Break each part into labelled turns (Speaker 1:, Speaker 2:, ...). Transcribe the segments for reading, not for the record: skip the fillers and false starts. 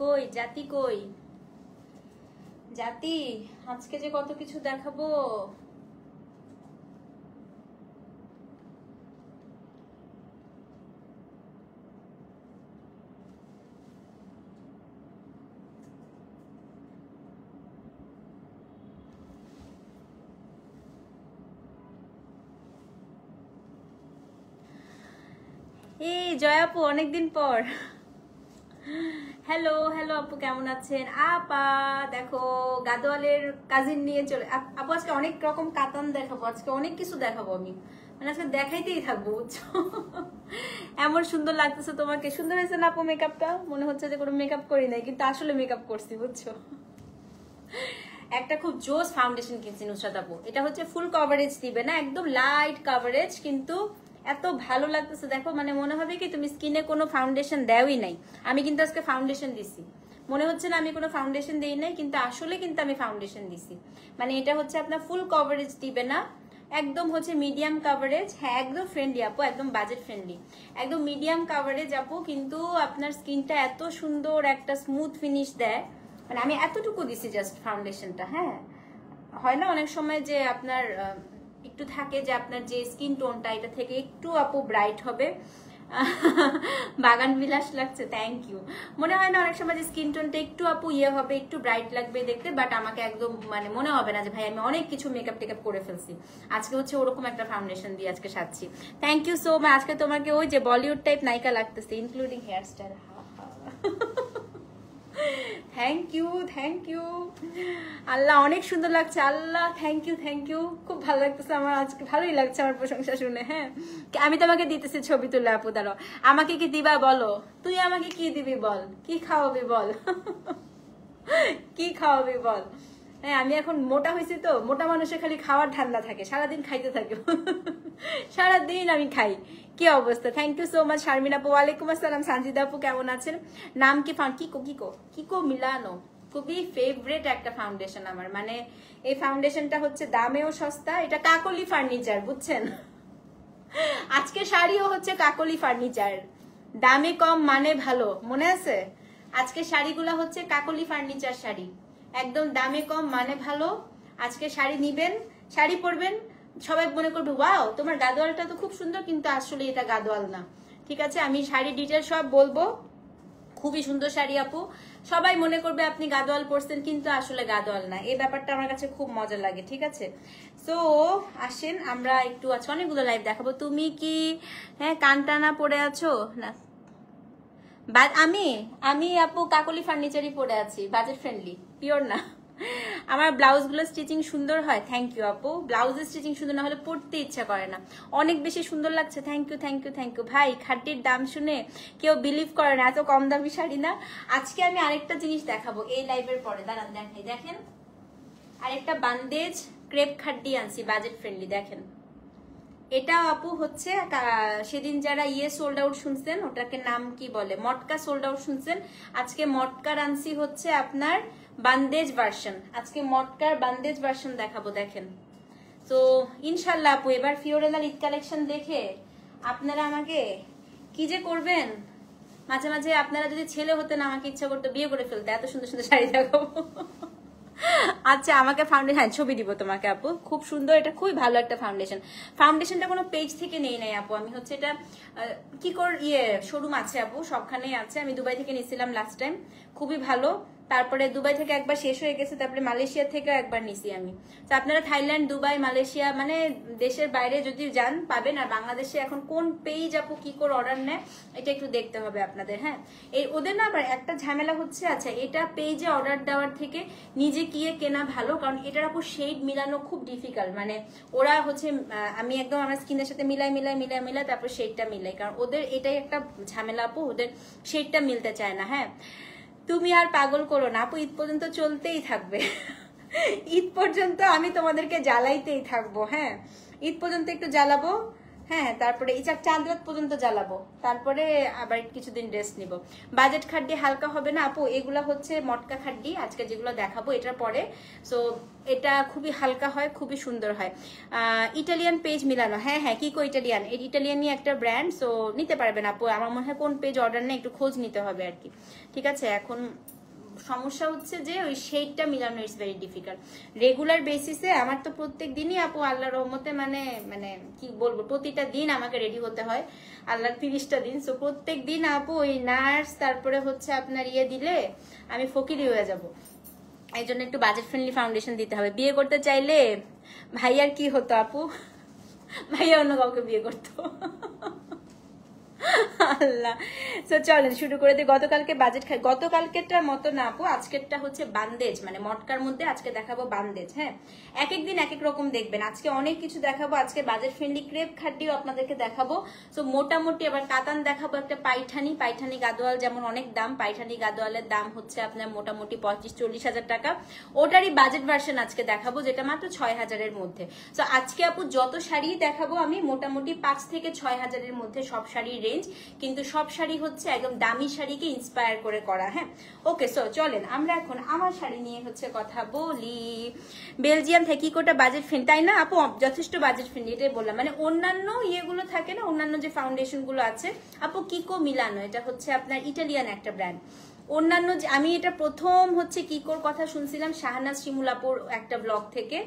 Speaker 1: কই জাতি, কই জাতি? আজকে যে কত কিছু দেখাবো। এই জয়াপু, অনেকদিন পর। হ্যালো হ্যালো আপু, কেমন আছেন? আপা দেখো গাদোয়ালের কাজিন নিয়ে চলে। আপু আজকে অনেক রকম কাতান দেখাবো, আজকে অনেক কিছু দেখাবো আমি, মানে আজকে দেখাইতেই থাকবো বুঝছো। এমন সুন্দর লাগতেছে তোমাকে। সুন্দর হয়েছে না আপু মেকআপটা? মনে হচ্ছে যে কোনো মেকআপ করি নাই, কিন্তু আসলে মেকআপ করছি বুঝছো। একটা খুব জোস ফাউন্ডেশন কিনছি নুসরাত আপু। এটা হচ্ছে ফুল কভারেজ দিবে না, একদম লাইট কভারেজ, কিন্তু এত ভালো লাগতেছে দেখো, মানে মনে হবে কি তুমি স্কিনে কোনো ফাউন্ডেশন দেওই নাই। আমি কিন্তু আজকে ফাউন্ডেশন দিছি, মনে হচ্ছে না আমি কোনো ফাউন্ডেশন দিই নাই, কিন্তু আসলে কিন্তু আমি ফাউন্ডেশন দিছি। মানে এটা হচ্ছে আপনার ফুল কভারেজ দিবে না, একদম হচ্ছে মিডিয়াম কভারেজ। হ্যাঁ একদম ফ্রেন্ডলি আপু, একদম বাজেট ফ্রেন্ডলি, একদম মিডিয়াম কভারেজ আপু, কিন্তু আপনার স্কিনটা এত সুন্দর একটা স্মুথ ফিনিশ দেয়। মানে আমি এতটুকু দিছি জাস্ট ফাউন্ডেশনটা। হ্যাঁ হয় না অনেক সময় যে আপনার একটু থাকে যে আপনার যে স্কিন টোনটা এটা থেকে একটু আপু ব্রাইট হবে। বাগান বিলাস লাগছে, থ্যাংক ইউ। মনে হয় না অনেক সময় যে স্কিন টোনটা একটু আপু ইয়ে হবে, একটু ব্রাইট লাগবে দেখতে, বাট আমাকে একদম মানে মনে হবে না যে ভাই আমি অনেক কিছু মেকআপ টেকআপ করে ফেলছি। আজকে হচ্ছে ওরকম একটা ফাউন্ডেশন দিয়ে আজকে সাজছি। Thank you so much. আজকে তোমাকে ওই যে বলিউড টাইপ নায়িকা লাগতেছে, including hair style. Thank you thank you আল্লাহ, অনেক সুন্দর লাগছে আল্লাহ, থ্যাংক ইউ থ্যাংক ইউ। খুব ভালো লাগতেছে আমার আজকে, ভালোই লাগছে আমার প্রশংসা শুনে। হ্যাঁ আমি তোমাকে দিতেছি ছবি তুলে আপু, দাঁড়াও। আমাকে কি দিবা বলো? তুই আমাকে কি দিবি বল, কি খাওয়াবি বল? কি খাওয়াবি বল? হ্যাঁ আমি এখন মোটা হয়েছি তো, মোটা মানুষের খালি খাওয়ার ঠান্ডা থাকে, সারাদিন খাইতে থাকে। সারাদিন আমি খাই। কি অবস্থা? Thank you so much Sharmin আপু। ওয়ালাইকুম আসসালাম সানজিদা আপু, কেমন আছেন? নাম কি? কিকো কিকো কিকো মিলানো, খুবই ফেভারিট একটা ফাউন্ডেশন আমার। মানে এই ফাউন্ডেশনটা হচ্ছে দামেও সস্তা, এটা কাকলি ফার্নিচার বুঝছেন। আজকে শাড়িও হচ্ছে কাকলি ফার্নিচার, দামে কম মানে ভালো, মনে আছে? আজকে শাড়িগুলা হচ্ছে কাকলি ফার্নিচার শাড়ি, একদম দামে কম মানে ভালো। আজকে শাড়ি নিবেন, শাড়ি পরবেন, সবাই মনে করবে ওয়াও তোমার গাদোয়ালটা তো খুব সুন্দর, কিন্তু আসলে এটা গাদোয়াল না। ঠিক আছে, আমি শাড়ি ডিটেল সব বলবো। খুবই সুন্দর শাড়ি আপু, সবাই মনে করবে আপনি গাদোয়াল পরছেন, কিন্তু আসলে গাদোয়াল না। এই ব্যাপারটা আমার কাছে খুব মজা লাগে। ঠিক আছে, সো আসেন আমরা একটু আছে অনেকগুলো লাইভ দেখাবো। তুমি কি হ্যাঁ কানটানা পরে আছো না? আমি আমি আপু কাকলি ফার্নিচারই পরে আছি, বাজেট ফ্রেন্ডলি, পিওর না। আমার ব্লাউজ গুলো স্টিচিং সুন্দর হয়, থ্যাংক ইউ আপু। ব্লাউজের স্টিচিং সুন্দর না হলে পড়তে ইচ্ছা করে না, অনেক বেশি সুন্দর লাগছে, thank you thank you thank you. ভাই খাটির দাম শুনে কেউ বিলিভ করে না, এত কম দামি শাড়ি না। আজকে আমি আরেকটা জিনিস দেখাবো এই লাইভের পরে, দাঁড়ান দেখাই। দেখেন আরেকটা বান্দেজ ক্রেপ খাড্ডি আনছি, বাজেট ফ্রেন্ডলি। দেখেন এটা আপু হচ্ছে সেদিন যারা সোল্ড আউট শুনছেন, ওটাকে নাম কি বলে, মটকা সোল্ড আউট শুনছেন, আজকে মটকার আনসি হচ্ছে আপনার বান্দেজ ভার্সন। আজকে মটকার বান্দেজ ভার্সন দেখাবো। দেখেন তো ইনশাল্লাহ আপু এবার ফিওরেলার ঈদ কালেকশন দেখে আপনারা আমাকে কি যে করবেন। মাঝে মাঝে আপনারা যদি ছেলে হতেন আমাকে ইচ্ছা করতো বিয়ে করে ফেলতে, এত সুন্দর সুন্দর শাড়ি দেখাবো। আচ্ছা আমাকে ফাউন্ডেশন, হ্যাঁ ছবি দিব তোমাকে আপু, খুব সুন্দর, এটা খুবই ভালো একটা ফাউন্ডেশন। ফাউন্ডেশনটা কোনো পেজ থেকে নেই নাই আপু, আমি হচ্ছে এটা কি শোরুম আছে আপু, সবখানেই আছে। আমি দুবাই থেকে নিয়েছিলাম লাস্ট টাইম, খুবই ভালো। তারপরে দুবাই থেকে একবার শেষ হয়ে গেছে, তারপরে মালয়েশিয়া থেকে একবার নিছি আমি। তো আপনারা থাইল্যান্ড, দুবাই, মালয়েশিয়া মানে দেশের বাইরে যদি যান পাবেন। আর বাংলাদেশে এখন কোন পেজ আপু কি করে অর্ডার নেয় এটা একটু দেখতে হবে আপনাদের। হ্যাঁ এই ওদের না আবার একটা ঝামেলা হচ্ছে, আচ্ছা এটা পেজে অর্ডার দেওয়ার থেকে নিজে গিয়ে কেনা ভালো, কারণ এটার আপু শেড মিলানো খুব ডিফিকাল্ট। মানে ওরা হচ্ছে আমি একদম আমার স্কিনের সাথে মিলাই তারপর শেডটা মিলাই, কারণ ওদের এটাই একটা ঝামেলা আপু, ওদের শেডটা মিলতে চায় না। হ্যাঁ তুমি আর পাগল করো না আপু, ঈদ পর্যন্ত চলতেই থাকবে। ঈদ পর্যন্ত আমি তোমাদেরকে জ্বালাইতেই থাকবো। হ্যাঁ ঈদ পর্যন্ত একটু জ্বালাবো। হ্যাঁ, তারপরে এই চাঁদ রাত পর্যন্ত জ্বালাবো, তারপরে আবার কিছুদিন রেস্ট নিব। বাজেট খাড্ডি হালকা হবে না আপু, এগুলা হচ্ছে মটকা খাড্ডি আজকে যেগুলো দেখাবো এটার পরে। সো এটা খুবই হালকা হয়, খুবই সুন্দর হয়। ইটালিয়ান পেজ মিলানো, হ্যাঁ হ্যাঁ কিকো ইটালিয়ান, এই ইটালিয়ানই একটা ব্র্যান্ড। সো নিতে পারবেন আপু, আমার মনে হয় কোন পেজ অর্ডার নেই, একটু খোঁজ নিতে হবে আর কি। ঠিক আছে, এখন সমস্যা হচ্ছে যে ওই শেডটা মিলানো ইটস ভেরি ডিফিকাল্ট। রেগুলার বেসিসে আমার তো প্রত্যেক দিনই আপু আল্লাহর রহমতে মানে মানে কি বলবো, প্রতিটা দিন আমাকে রেডি হতে হয়, আল্লাহর 30টা দিন। সো প্রত্যেক দিন আপু ওই নার্স তারপরে হচ্ছে আপনার ইয়ে দিলে আমি ফকিরি হয়ে যাব। এই জন্য একটু বাজেট ফ্রেন্ডলি ফাউন্ডেশন দিতে হবে। বিয়ে করতে চাইলে ভাইয়ার কি হতো আপু? ভাইয়া অন্য কাউকে বিয়ে করতো। আল্লাহ। সো চলেন শুরু করে দিই। গতকালকে বাজেট খাই, গতকালকেরটার মতো না আপু, আজকেরটা হচ্ছে বান্দেজ, মানে মটকার মধ্যে আজকে দেখাবো বান্দেজ। হ্যাঁ, এক এক দিন এক এক রকম দেখবেন, আজকে অনেক কিছু দেখাবো। আজকে বাজেট ফ্রেন্ডলি ক্রেপ খাড্ডিও আপনাদেরকে দেখাবো। সো মোটামুটি আবার কাতান দেখাবো, একটা পাইঠানি, পাইঠানি গাদোয়াল যেমন অনেক দাম, পাইঠানি গাদোয়ালের দাম হচ্ছে আপনার মোটামুটি 25-40 হাজার টাকা। ওটারই বাজেট ভার্সন আজকে দেখাবো, যেটা মাত্র 6 হাজারের মধ্যে। সো আজকে আপু যত শাড়ি দেখাবো আমি মোটামুটি 5 থেকে 6 হাজারের মধ্যে সব শাড়ি রেঞ্জ, কিন্তু সব শাড়ি হচ্ছে একদম দামি শাড়িকে ইন্সপায়ার করে করা। হ্যাঁ, ওকে। সো চলেন আমরা এখন আমার শাড়ি নিয়ে হচ্ছে কথা বলি। বেলজিয়াম থেকে কিকোটা বাজেট ফ্রেন্ড, তাই না আপু? যথেষ্ট বাজেট ফ্রেন্ড, এটাই বললাম। মানে অন্যান্য ইয়েগুলো থাকে না, অন্যান্য যে ফাউন্ডেশন গুলো আছে আপু, কিকো মিলানো, এটা হচ্ছে আপনার ইটালিয়ান একটা ব্র্যান্ড। অন্যান্য যে আমি এটা প্রথম হচ্ছে কিকোর কথা শুনছিলাম শাহনাজ শিমুলাপুর একটা ব্লগ থেকে,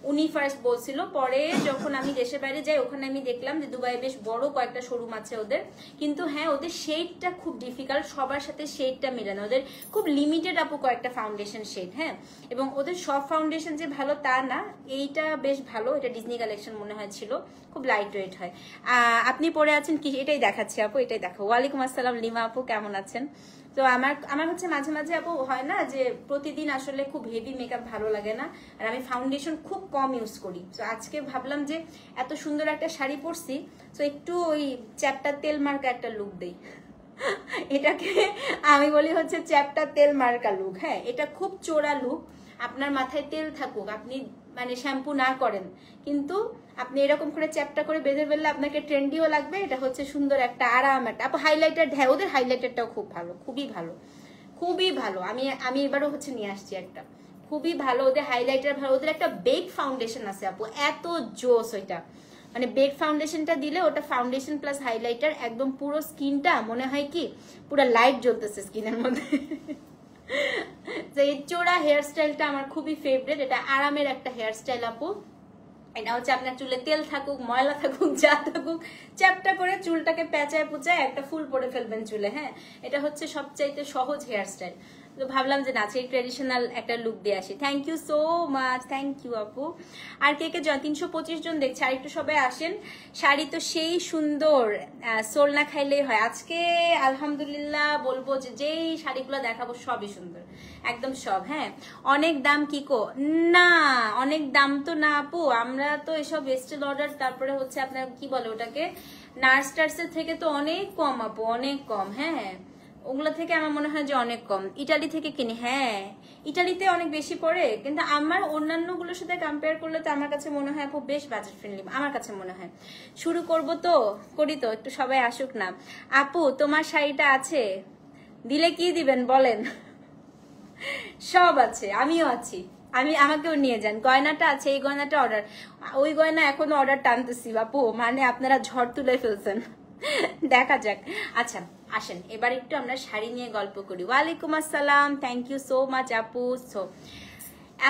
Speaker 1: উনি ফার্স্ট বলছিল। পরে যখন আমি দেশের বাইরে যাই ওখানে আমি দেখলাম যে দুবাইয়ে বেশ বড় কয়েকটা শোরুম আছে ওদের, কিন্তু হ্যাঁ ওদের শেডটা খুব ডিফিকাল্ট, সবার সাথে শেডটা মেলানো, ওদের খুব লিমিটেড আপু কয়েকটা ফাউন্ডেশন শেড। হ্যাঁ, এবং ওদের সব ফাউন্ডেশন যে ভালো তা না, এইটা বেশ ভালো, এটা ডিজনি কালেকশন মনে হয় ছিল, খুব লাইট ওয়েট হয়। আপনি পরে আছেন কি? এটাই দেখাচ্ছি আপু, এটাই দেখো। ওয়ালাইকুম আসসালাম লিমা আপু, কেমন আছেন? তো আমার হচ্ছে মাঝে মাঝে আপু হয় না যে প্রতিদিন আসলে খুব হেভি মেকআপ ভালো লাগে না, আর আমি ফাউন্ডেশন খুব কম ইউজ করি। তো আজকে ভাবলাম যে এত সুন্দর একটা শাড়ি পরছি, তো একটু ওই চ্যাপ্টার তেল মার্কা একটা লুক দেই। এটাকে আমি বলি হচ্ছে চ্যাপ্টার তেল মার্কা লুক। হ্যাঁ, এটা খুব চোরা লুক, আপনার মাথায় তেল থাকুক, আপনি মানে শ্যাম্পু না করেন, কিন্তু আপনি এরকম করে চ্যাপটা করে বেঁধে ফেললে আপনাকে ট্রেন্ডিও লাগবে। এটা হচ্ছে সুন্দর একটা আরাম একটা আপু। হাইলাইটার, হ্যাঁ ওদের হাইলাইটারটাও খুব ভালো, খুবই ভালো, খুবই ভালো। আমি এবারও হচ্ছে নিয়ে আসছি একটা, খুবই ভালো ওদের হাইলাইটার, ভালো। ওদের একটা বেক ফাউন্ডেশন আছে আপু, এত জোস ওইটা, মানে বেক ফাউন্ডেশনটা দিলে ওটা ফাউন্ডেশন প্লাস হাইলাইটার, একদম পুরো স্কিনটা মনে হয় কি পুরো লাইট জ্বলতেছে স্কিনের মধ্যে। এই চোরা হেয়ার স্টাইলটা আমার খুবই ফেভারিট, এটা আরামের একটা হেয়ার স্টাইল আপু। এটা হচ্ছে আপনার চুলে তেল থাকুক, ময়লা থাকুক, যা থাকুক, চ্যাপটা করে চুলটাকে পেঁচায় পুচায় একটা ফুল পরে ফেলবেন চুলে। হ্যাঁ, এটা হচ্ছে সবচাইতে সহজ হেয়ার স্টাইল। তো ভাবলাম যে নাচের ট্রেডিশনাল একটা লুক দিয়ে আসি। Thank you so much, thank you আপু। আর কে 325 জন দেখছে, আর একটু সবাই আসেন। শাড়ি তো সেই সুন্দর, সোল না খাইলেই হয়। আজকে আলহামদুলিল্লাহ বলবো যে যেই শাড়িগুলো দেখাবো সবই সুন্দর, একদম সব। হ্যাঁ, অনেক দাম কিকো না, অনেক দাম তো না আপু, আমরা তো এসব ওয়েস্টেল অর্ডার, তারপরে হচ্ছে আপনার কি বলে ওটাকে নার্স টার্সের থেকে তো অনেক কম আপু, অনেক কম। হ্যাঁ, ওগুলো থেকে আমার মনে হয় যে অনেক কম। ইটালি থেকে কিনি, হ্যাঁ ইটালিতে অনেক বেশি পড়ে, কিন্তু আমার অন্যান্য গুলোর সাথে কম্পেয়ার করলে তো আমার কাছে মনে হয় আপু বেশ বাজেট ফ্রেন্ডলি, আমার কাছে মনে হয়। শুরু করব তো, করি তো, একটু সবাই আসুক না। আপু তোমার শাড়িটা আছে, দিলে কি দিবেন বলেন? সব আছে, আমিও আছি, আমাকেও নিয়ে যান। গয়নাটা আছে, এই গয়নাটা অর্ডার, ওই গয়না এখনো অর্ডার টানতেছি বাপু, মানে আপনারা ঝড় তুলে ফেলছেন। দেখা যাক। আচ্ছা আসেন এবার একটু আমরা শাড়ি নিয়ে গল্প করি। ওয়ালাইকুম আসসালাম, থ্যাংক ইউ সো মাচ আপু। সো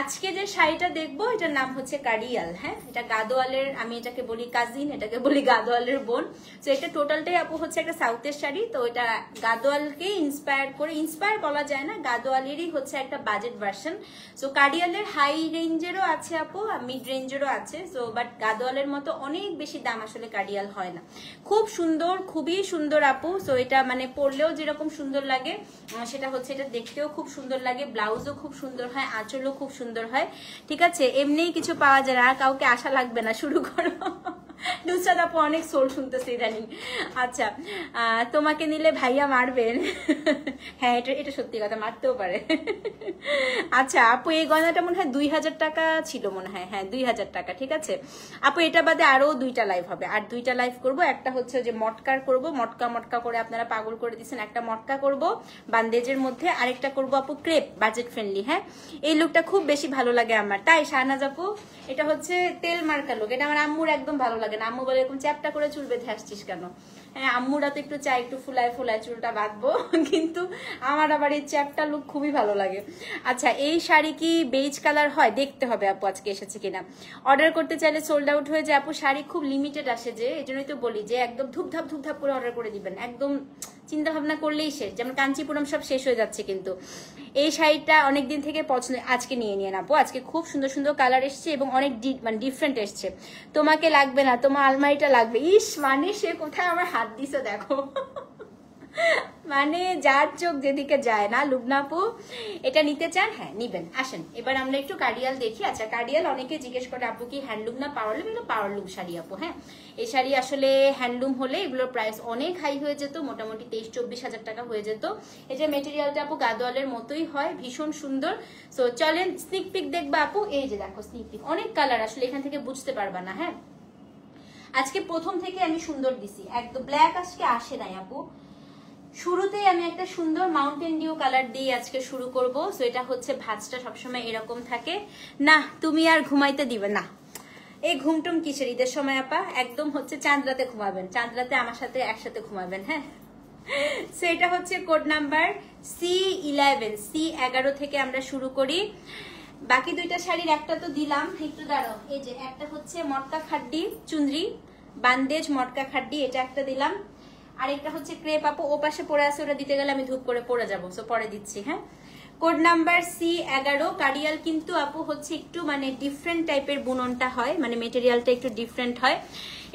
Speaker 1: আজকে যে শাড়িটা দেখবো এটার নাম হচ্ছে কাডিয়াল। হ্যাঁ, এটা গাদোয়ালের, আমি এটাকে বলি কাজিন, এটাকে বলি গাদোয়ালের বোন। তো এটা টোটালটাই আপু হচ্ছে একটা সাউথের শাড়ি, তো এটা গাদোয়ালকে ইন্সপায়ার করে, ইন্সপায়ার বলা যায় না, গাদোয়ালেরই হচ্ছে একটা বাজেট ভার্সন। সো কাডিয়ালের হাই রেঞ্জেরও আছে আপু, মিড রেঞ্জেরও আছে। সো বাট গাদোয়ালের মতো অনেক বেশি দাম আসলে কাডিয়াল হয় না। খুব সুন্দর, খুবই সুন্দর আপু। সো এটা মানে পরলেও যেরকম সুন্দর লাগে, সেটা হচ্ছে এটা দেখতেও খুব সুন্দর লাগে, ব্লাউজও খুব সুন্দর হয়, আঁচলও খুব সুন্দর হয়। ঠিক আছে, এমনিই কিছু পাওয়া যায় না, আর কাউকে আশা লাগবে না, শুরু করো। নুসরাত আপু অনেক সোল শুনতেছে ইদানিং। আচ্ছা, তোমাকে নিলে ভাইয়া মারবেন? হ্যাঁ, এটা সত্যি কথা, মারতেও পারে। আচ্ছা আপু, এই গয়নাটা মনে হয় 2000 টাকা ছিল মনে হয়। হ্যাঁ 2000 টাকা। ঠিক আছে আপু, এটা বাদে আরো 2টা লাইভ হবে, আর 2টা লাইভ করব। একটা হচ্ছে যে মটকার করব, মটকা করে আপনারা পাগল করে দিচ্ছেন, একটা মটকা করব বান্দেজের মধ্যে, আরেকটা করব আপু ক্রেপ, বাজেট ফ্রেন্ডলি। হ্যাঁ, এই লুকটা খুব বেশি ভালো লাগে আমার, তাই শাহনাজ আপু এটা হচ্ছে তেল মার্কা লুক। এটা আমার আম্মুর একদম ভালো লাগে না, আম্মু বলে এরকম চ্যাপটা করে চুল বেঁধে আসছিস কেন? হ্যাঁ, আম্মুরা তো একটু চাই একটু ফুলায় ফুলায় চুলটা বাঁধবো, কিন্তু আমার আবার এই চ্যাপটা লুক খুবই ভালো লাগে। আচ্ছা, এই শাড়ি কি বেজ কালার হয়? দেখতে হবে আপু আজকে এসেছে কিনা। অর্ডার করতে চাইলে সোল্ড আউট হয়ে যায় আপু, শাড়ি খুব লিমিটেড আসে, যে এই জন্যই তো বলি যে একদম ধুপধাপ করে অর্ডার করে দিবেন, একদম চিন্তা ভাবনা করলেই শেষ। যেমন কাঞ্চিপুরম সব শেষ হয়ে যাচ্ছে, কিন্তু এই শাড়িটা অনেকদিন থেকে পছন্দ, আজকে নিয়ে আপু। আজকে খুব সুন্দর সুন্দর কালার এসছে এবং অনেক মানে ডিফারেন্ট এসছে। তোমাকে লাগবে না, তোমার আলমারিটা লাগবে। ইস, মানে সে কোথায় আমার হাত দিছে দেখো। মানে যার চোখ যেদিকে যায় না। লুবনা আপু এটা নিতে চান? হ্যাঁ নিবেন, আসেন। এবার আমরা একটু কার্ডিয়াল দেখি। আচ্ছা, কার্ডিয়াল অনেকে জিজ্ঞেস করে আপু কি হ্যান্ডলুম না পাওয়ারলুম? এগুলো পাওয়ারলুম শাড়ি আপু। হ্যাঁ, এই শাড়ি আসলে হ্যান্ডলুম হলে এগুলোর প্রাইস অনেক হাই হয়ে যেত, মোটামুটি 23-24 হাজার টাকা হয়ে যেত। এই যে মেটেরিয়ালটা আপু গাদোয়ালের মতোই হয়, ভীষণ সুন্দর। সো চলেন স্নিক পিক দেখবা আপু। এই যে দেখো স্নিক পিক, অনেক কালার, আসলে এখান থেকে বুঝতে পারবা না। হ্যাঁ, আজকে প্রথম থেকে আমি সুন্দর দিছি, একদম ব্ল্যাক আজকে আসে নাই আপু। শুরুতেই আমি একটা সুন্দর মাউন্টেন ডিউ কালার দিয়ে আজকে শুরু করব। সো এটা হচ্ছে ভাঁজটা সবসময় এরকম থাকে না। তুমি আর ঘুমাইতে দিবে না, এই ঘুমটুম কিসের ঈদের সময় আপা? একদম হচ্ছে চাঁদ রাতে ঘুমাবেন, চাঁদ রাতে আমার সাথে একসাথে ঘুমাবেন। হ্যাঁ, সো এটা হচ্ছে কোড নাম্বার C11, C11 থেকে আমরা শুরু করি। বাকি 2টা শাড়ির একটা তো দিলাম, একটু দাঁড়াও। এই যে একটা হচ্ছে মটকা খাড্ডি চুনরি, বান্দেজ মটকা খাড্ডি, এটা একটা দিলাম। আরেকটা হচ্ছে ক্রেপ আপু, ও পাশে পড়ে আছে, ওটা দিতে গেলে আমি ধূপ করে পড়ে যাবো, সো পরে দিচ্ছি। হ্যাঁ, কোড নাম্বার C11। কার্ডিয়াল কিন্তু আপু হচ্ছে একটু মানে ডিফারেন্ট টাইপের বুননটা হয়, মানে মেটেরিয়ালটা একটু ডিফারেন্ট হয়।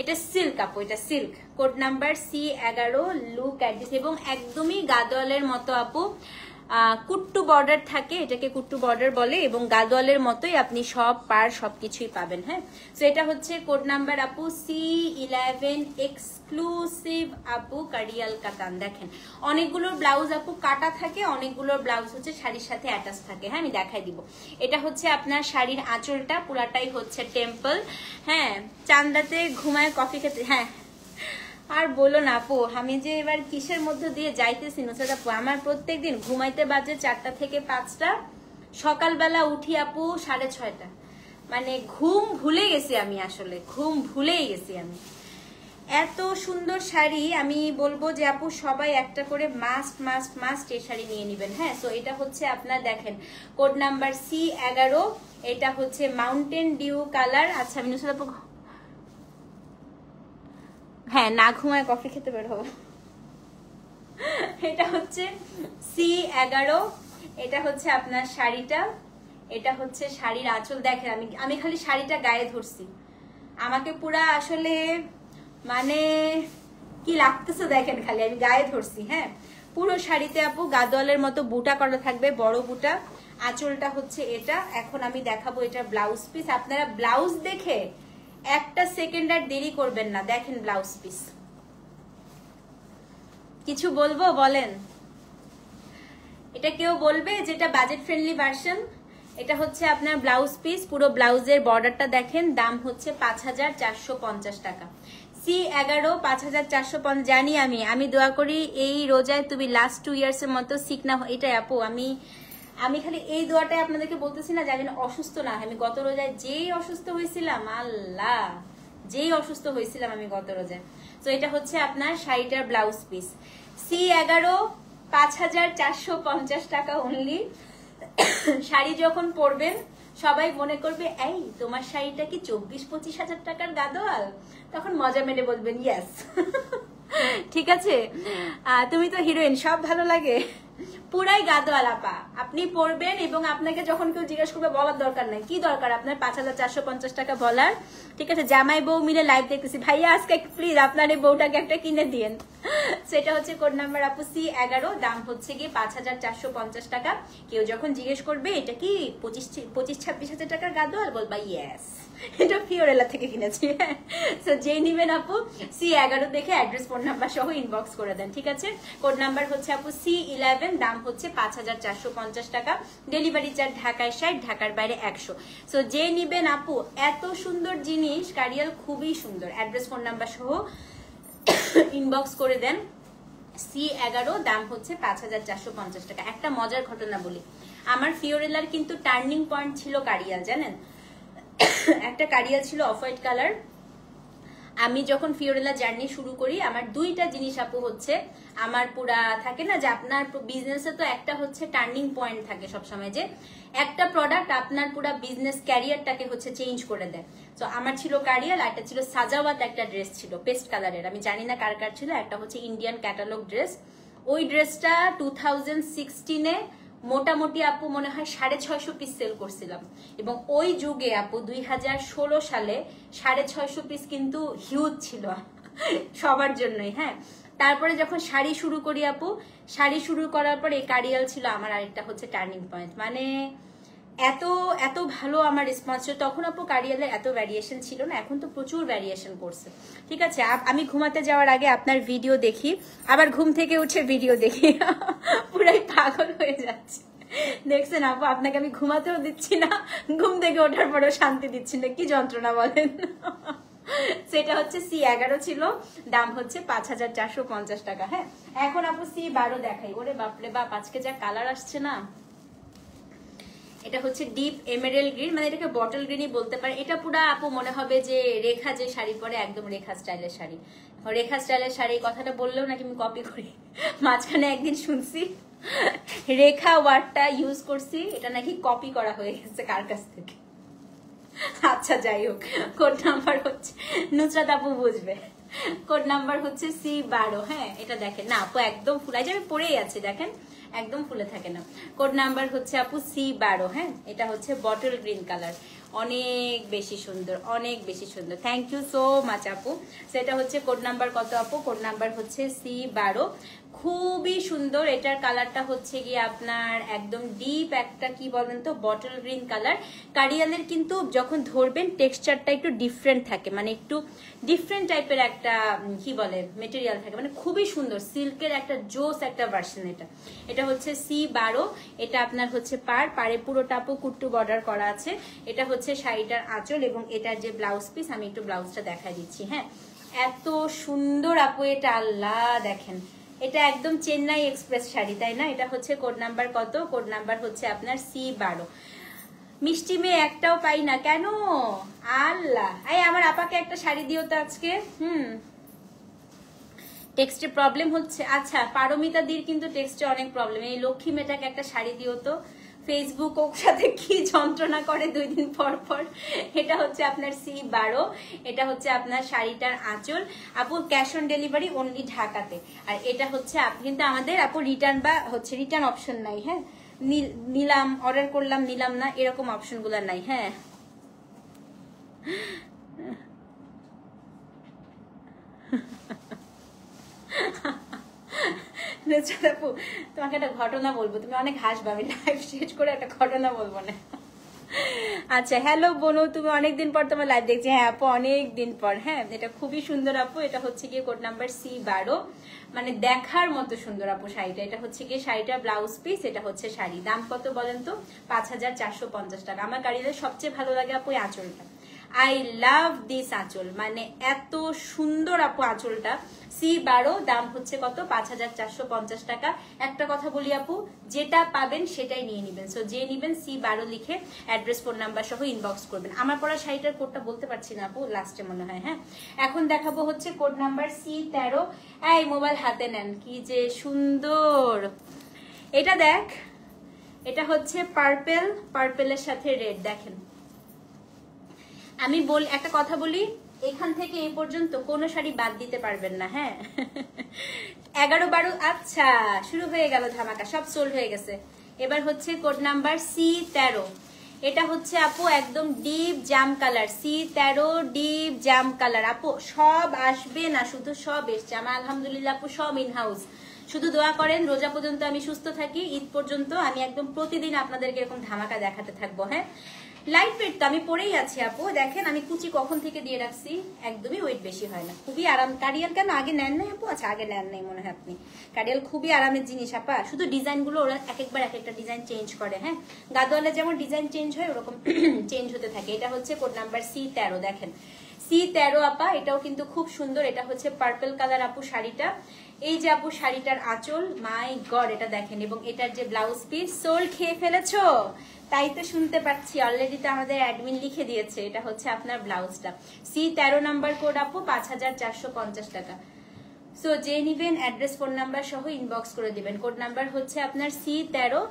Speaker 1: এটা সিল্ক আপু, এটা silk. Code number C11, look at this, এবং একদমই গাদোয়ালের মতো আপু। কুট্টু বর্ডার থাকে, এটাকে কুট্টু বর্ডার বলে, এবং গাদোয়ালের মতোই আপনি সব পার সবকিছুই পাবেন। হ্যাঁ, তো এটা হচ্ছে কোড নাম্বার আপু C11 এক্সক্লুসিভ আপু কার্ডিয়াল কাতান। দেখেন অনেকগুলোর ব্লাউজ আপু কাটা থাকে, অনেকগুলোর ব্লাউজ হচ্ছে শাড়ির সাথে অ্যাটাচ থাকে। হ্যাঁ, আমি দেখাই দিব। এটা হচ্ছে আপনার শাড়ির আঁচলটা পুরাটাই হচ্ছে টেম্পল। হ্যাঁ, চান্দাতে ঘুমায় কফি খেতে। হ্যাঁ, আর বলো না আপু, আমি যে এবার কিসের মধ্যে দিয়ে যাইতেছি নুসরাত আপু, আমার প্রত্যেকদিন ঘুমাইতে বাজে 4টা থেকে 5টা, সকালবেলা উঠি আপু 6:30। মানে ঘুম ভুলে গেছি আমি, আসলে ঘুম ভুলেই গেছি আমি। এত সুন্দর শাড়ি, আমি বলবো যে আপু সবাই একটা করে মাস্ট মাস্ট মাস্ট এই শাড়ি নিয়ে নিবেন। হ্যাঁ, সো এটা হচ্ছে আপনার দেখেন কোড নাম্বার C11, এটা হচ্ছে মাউন্টেন ডিউ কালার। আচ্ছা আমি নুসরাত আপু, হ্যাঁ না ঘুমায় কফি খেতে বের হবো। এটা হচ্ছে C11, এটা হচ্ছে আপনার শাড়িটা, এটা হচ্ছে শাড়ির আঁচল। দেখেন আমি খালি শাড়িটা গায়ে ধরছি, আমাকে পুরা আসলে মানে কি লাগতেছে দেখেন, খালি আমি গায়ে ধরছি। হ্যাঁ, পুরো শাড়িতে আপু গাদোয়ালের মতো বুটা করা থাকবে, বড় বুটা। আঁচলটা হচ্ছে এটা। এখন আমি দেখাবো এটা ব্লাউজ পিস। আপনারা ব্লাউজ দেখে একটা সেকেন্ড আর দেরি করবেন না, দেখেন ব্লাউজ পিস। কিছু বলবো বলেন? এটা কেউ বলবে যেটা বাজেট ফ্রেন্ডলি ভার্সন। এটা হচ্ছে আপনার ব্লাউজ পিস, পুরো ব্লাউজের বর্ডারটা দেখেন। দাম হচ্ছে 5450 টাকা। C11 5450। জানি আমি দোয়া করি এই রোজায় তুমি লাস্ট 2 ইয়ার্স এর মতো সিক না। এটাই আপু, আমি খালি এই দোয়াটাই আপনাদেরকে বলতেছি না, জানেন অসুস্থ না। আমি গত রোজায় যেই অসুস্থ হয়েছিলাম, আল্লাহ যেই অসুস্থ হয়েছিলাম আমি গত রোজায়। তো এটা হচ্ছে আপনার শাড়িটার ব্লাউজ পিস। C11 5450 টাকা অনলি। শাড়ি যখন পরবেন সবাই মনে করবে এই তোমার শাড়িটা কি 24-25 হাজার টাকার গাদোয়াল, তখন মজা মেরে বলবেন ইয়েস। ঠিক আছে, তুমি তো হিরোইন, সব ভালো লাগে, পুরাই গাদোয়াল আপা। আপনি পরবেন এবং আপনাকে যখন কেউ জিজ্ঞেস করবে বলার দরকার নাই। কি দরকার আপনার 5450 টাকা বলার? ঠিক আছে, জামাই বউ মিলে লাইভ দেখতেছি, ভাইয়া আজকে প্লিজ আপনার এই বউটাকে একটা কিনে দিয়েন। সেটা হচ্ছে কোড নাম্বার আপু C11, দাম হচ্ছে গিয়ে 5450 টাকা। কেউ যখন জিজ্ঞেস করবে এটা কি 25-26 হাজার টাকার গাদোয়াল, বলবা ইয়েস। এটা ফিওরেলা থেকে কিনেছি। তো যেই নিবেন আপু C11 দেখে অ্যাড্রেস ফোন নাম্বার সহ ইনবক্স করে দেন, ঠিক আছে? কোড নাম্বার হচ্ছে আপু C11, দাম হচ্ছে 5450 টাকা, ডেলিভারি চার্জ ঢাকায় 60, ঢাকার বাইরে 100। সো যে নিবেন আপু, এত সুন্দর জিনিস, কারিয়াল খুবই সুন্দর, অ্যাড্রেস ফোন নাম্বার সহ ইনবক্স করে দেন। C11, দাম হচ্ছে 5450 টাকা। একটা মজার ঘটনা বলি, আমার ফিওরেলার কিন্তু টার্নিং পয়েন্ট ছিল কারিয়াল, জানেন? একটা কারিয়াল ছিল অফ হোয়াইট কালার। আমি যখন ফিওরেলা জার্নি শুরু করি, আমার দুইটা জিনিস আপু হচ্ছে, আমার পুরা থাকে না যে আপনার বিজনেসে তো একটা হচ্ছে টার্নিং পয়েন্ট থাকে সবসময়, যে একটা প্রোডাক্ট আপনার পুরা বিজনেস ক্যারিয়ারটাকে হচ্ছে চেঞ্জ করে দেয়। তো আমার ছিল কারিয়াল, আর একটা ছিল সাজাওয়াত, একটা ড্রেস ছিল পেস্ট কালারের, আমি জানি না কার কার ছিল, একটা হচ্ছে ইন্ডিয়ান ক্যাটালগ ড্রেস। ওই ড্রেসটা 2016-এ মোটামুটি আপু মনে হয় 650 পিস সেল করছিলাম, এবং ওই যুগে আপু 2016 সালে 650 পিস কিন্তু হিউজ ছিল সবার জন্যই। হ্যাঁ, তারপরে যখন শাড়ি শুরু করি আপু, শাড়ি শুরু করার পর এই কারিয়াল ছিল আমার আরেকটা হচ্ছে টার্নিং পয়েন্ট। মানে এত এত ভালো আমার রেসপন্স ছিল তখন আপু। কারিয়ালের এত ভ্যারিয়েশন ছিল না, এখন তো প্রচুর ভ্যারিয়েশন করছে, ঠিক আছে? আমি ঘুমাতে যাওয়ার আগে আপনার ভিডিও দেখি, আবার ঘুম থেকে উঠে ভিডিও দেখি, পুরাই পাগল হয়ে যাচ্ছে। দেখছেন আপু, আপনাকে আমি ঘুমাতেও দিচ্ছি না, ঘুম থেকে ওঠার পরেও শান্তি দিচ্ছি না, কি যন্ত্রণা বলেন। সেটা হচ্ছে C11 ছিল, দাম হচ্ছে 5450 টাকা। হ্যাঁ, এখন আপু C12 দেখাই। ওরে বাপরে বাপ, আজকে যা কালার আসছে না। এটা হচ্ছে ডিপ এমেরাল্ড গ্রিন, মানে এটাকে বটল গ্রিনই বলতে পারে। এটা পুরা আপু মনে হবে যে রেখা যে শাড়ি পরে, একদম রেখা স্টাইলের শাড়ি। রেখা স্টাইলের শাড়ি কথাটা বললেও নাকি আমি কপি করি, মাঝখানে একদিন শুনছি রেখা ওয়ার্ডটা ইউজ করছি, এটা নাকি কপি করা হয়ে গেছে কার কাছ থেকে। আচ্ছা যাই হোক, কোড নাম্বার হচ্ছে, নুসরাত আপু বুঝবে, কোড নাম্বার হচ্ছে C12। হ্যাঁ, এটা দেখেন না আপু, একদম ফুলাই যাবে, পরেই আছে দেখেন, একদম ফুলে থাকে না। কোড নাম্বার হচ্ছে আপু C12। হ্যাঁ, এটা হচ্ছে বটল গ্রিন কালার, অনেক বেশি সুন্দর, অনেক বেশি সুন্দর। থ্যাংক ইউ সো মাচ আপু। সেটা হচ্ছে কোড নাম্বার কত আপু? কোড নাম্বার হচ্ছে C12, খুবই সুন্দর। এটার কালারটা হচ্ছে গিয়ে আপনার একদম ডিপ একটা কি বলেন তো বটল গ্রিন কালার। কারিয়ালের কিন্তু যখন ধরবেন টেক্সচারটা একটু ডিফারেন্ট থাকে, মানে একটু ডিফারেন্ট টাইপের একটা কি বলে মেটেরিয়াল থাকে, মানে খুবই সুন্দর, সিল্কের একটা জোস একটা ভার্সন। এটা হচ্ছে C12। এটা আপনার হচ্ছে পাড়ে পুরোটা আপু কুট্টু বর্ডার করা আছে। এটা হচ্ছে শাড়িটার আঁচল, এবং এটার যে ব্লাউজ পিস, আমি একটু ব্লাউজটা দেখাই দিচ্ছি। হ্যাঁ, এত সুন্দর আপু এটা, আল্লাহ দেখেন, এটা একদম চেন্নাই এক্সপ্রেস শাড়ি, তাই না? এটা হচ্ছে কোড নাম্বার কত? কোড নাম্বার হচ্ছে আপনার C12। মিষ্টি মেয়ে একটাও পাই না কেন? আল্লাহ, আমার আপাকে একটা শাড়ি দিও তো আজকে। টেক্সটে প্রবলেম হচ্ছে। আচ্ছা, পারমিতা দির কিন্তু টেক্সটে অনেক প্রবলেম। এই লক্ষ্মী মেয়েটাকে একটা শাড়ি দিও তো। ফেসবুক ওর সাথে কি যন্ত্রণা করে 2 দিন পর পর। এটা হচ্ছে আপনার C12। এটা হচ্ছে আপনার শাড়িটার আঁচল আপু। ক্যাশ অন ডেলিভারি অনলি ঢাকাতে। আর এটা হচ্ছে কিন্তু আমাদের আপু রিটার্ন বা হচ্ছে রিটার্ন অপশন নাই। হ্যাঁ, নিলাম, অর্ডার করলাম, নিলাম না, এরকম অপশনগুলো নাই। হ্যাঁ, আপু তোমাকে একটা ঘটনা বলবো, তুমি অনেক হাসবে, আমি লাইভ শেষ করে একটা ঘটনা বলবো না। আচ্ছা, হ্যালো বোনো, তুমি অনেকদিন পর তোমার লাইভ দেখছি। হ্যাঁ আপু, অনেকদিন পর। হ্যাঁ, এটা খুবই সুন্দর আপু। এটা হচ্ছে গিয়ে কোড নাম্বার C12, মানে দেখার মতো সুন্দর আপু শাড়িটা। এটা হচ্ছে গিয়ে শাড়িটা ব্লাউজ পিস, এটা হচ্ছে শাড়ি। দাম কত বলেন তো? 5450 টাকা। আমার গাড়িতে সবচেয়ে ভালো লাগে আপু আঁচলটা। আই লাভ দিস আঁচল, মানে এত সুন্দর আপু আঁচলটা। C12, দাম হচ্ছে কত? 5450 টাকা। একটা কথা বলি আপু, যেটা পাবেন সেটাই নিয়ে নিবেন। সো যে নিবেন C12 লিখে অ্যাড্রেস ফোন নাম্বার সহ ইনবক্স করবেন। আমার পরা শাড়িটার কোডটা বলতে পারছি না আপু, লাস্টে মনে হয়। হ্যাঁ, এখন দেখাবো হচ্ছে কোড নাম্বার C13। এই মোবাইল হাতে নেন, কি যে সুন্দর এটা। দেখ, এটা হচ্ছে পার্পেলের সাথে রেড। দেখেন, আমি একটা কথা বলি, এখান থেকে এই পর্যন্ত কোনো শাড়ি বাদ দিতে পারবেন না। হ্যাঁ, 11-12। আচ্ছা, শুরু হয়ে গেল ধামাকা, সব সোল্ড হয়ে গেছে। এবার হচ্ছে কোড নাম্বার C13। এটা হচ্ছে আপু একদম ডিপ জাম কালার। C13 ডিপ জাম কালার আপু। সব আসবে না, শুধু সব এসছে আমার আলহামদুলিল্লাহ আপু, সব ইন হাউস। শুধু দোয়া করেন রোজা পর্যন্ত আমি সুস্থ থাকি, ঈদ পর্যন্ত আমি একদম প্রতিদিন আপনাদেরকে এরকম ধামাকা দেখাতে থাকবো। হ্যাঁ, লাইট ওয়েট তো, আমি পরেই আছি আপু, দেখেন আমি কুচি কখন থেকে দিয়ে রাখছি, একদমই ওয়েট বেশি হয় না, খুবই আরাম। কারিয়াল কেন আগে নেন নাই আপু? আচ্ছা আগে নেন নাই মনে হয় আপনি। কারিয়াল খুবই আরামের জিনিস আপা, শুধু ডিজাইনগুলো ওরা এক একবার এক একটা ডিজাইন চেঞ্জ করে। হ্যাঁ, গাদোয়ালে যেমন ডিজাইন চেঞ্জ হয় ওরকম চেঞ্জ হতে থাকে। এটা হচ্ছে কোড নাম্বার C13, দেখেন C13 আপা, এটাও কিন্তু খুব সুন্দর। এটা হচ্ছে পার্পল কালার আপু শাড়িটা। এই যে আপু শাড়িটার আঁচল, মাই গড, এটা দেখেন। এবং এটার যে ব্লাউজ পিস, সোল খেয়ে ফেলেছো? তাই তো শুনতে পাচ্ছি, অলরেডি তো আমাদের অ্যাডমিন লিখে দিয়েছে। এটা হচ্ছে আপনার ব্লাউজটা। C13 নাম্বার কোড আপু, 5450 টাকা। সো যে নিবেন অ্যাড্রেস ফোন নাম্বার সহ ইনবক্স করে দিবেন। কোড নাম্বার হচ্ছে আপনার C13,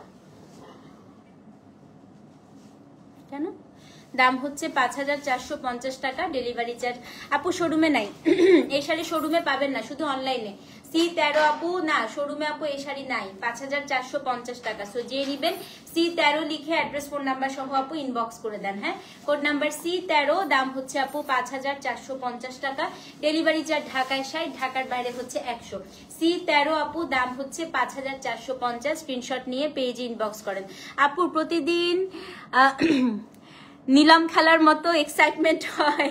Speaker 1: কেন দাম হচ্ছে 5450 টাকা, ডেলিভারি চার্জ। আপু শোরুমে নাই এই শাড়ি, শোরুমে পাবেন না, শুধু অনলাইনে। C13 আপু না, শোরুমে আপু এই শাড়ি নাই, 5450 টাকা। সো যে নিবেন C13 লিখে অ্যাড্রেস ফোন নাম্বার সহ আপু ইনবক্স করে দেন। হ্যাঁ, কোড নাম্বার C13, দাম হচ্ছে আপু 5450 টাকা, ডেলিভারি চার্জ ঢাকায় 60, ঢাকার বাইরে হচ্ছে 100। C13 আপু, দাম হচ্ছে 5450, স্ক্রিনশট নিয়ে পেজে ইনবক্স করেন। আপু প্রতিদিন নিলাম খেলার মতো এক্সাইটমেন্ট হয়।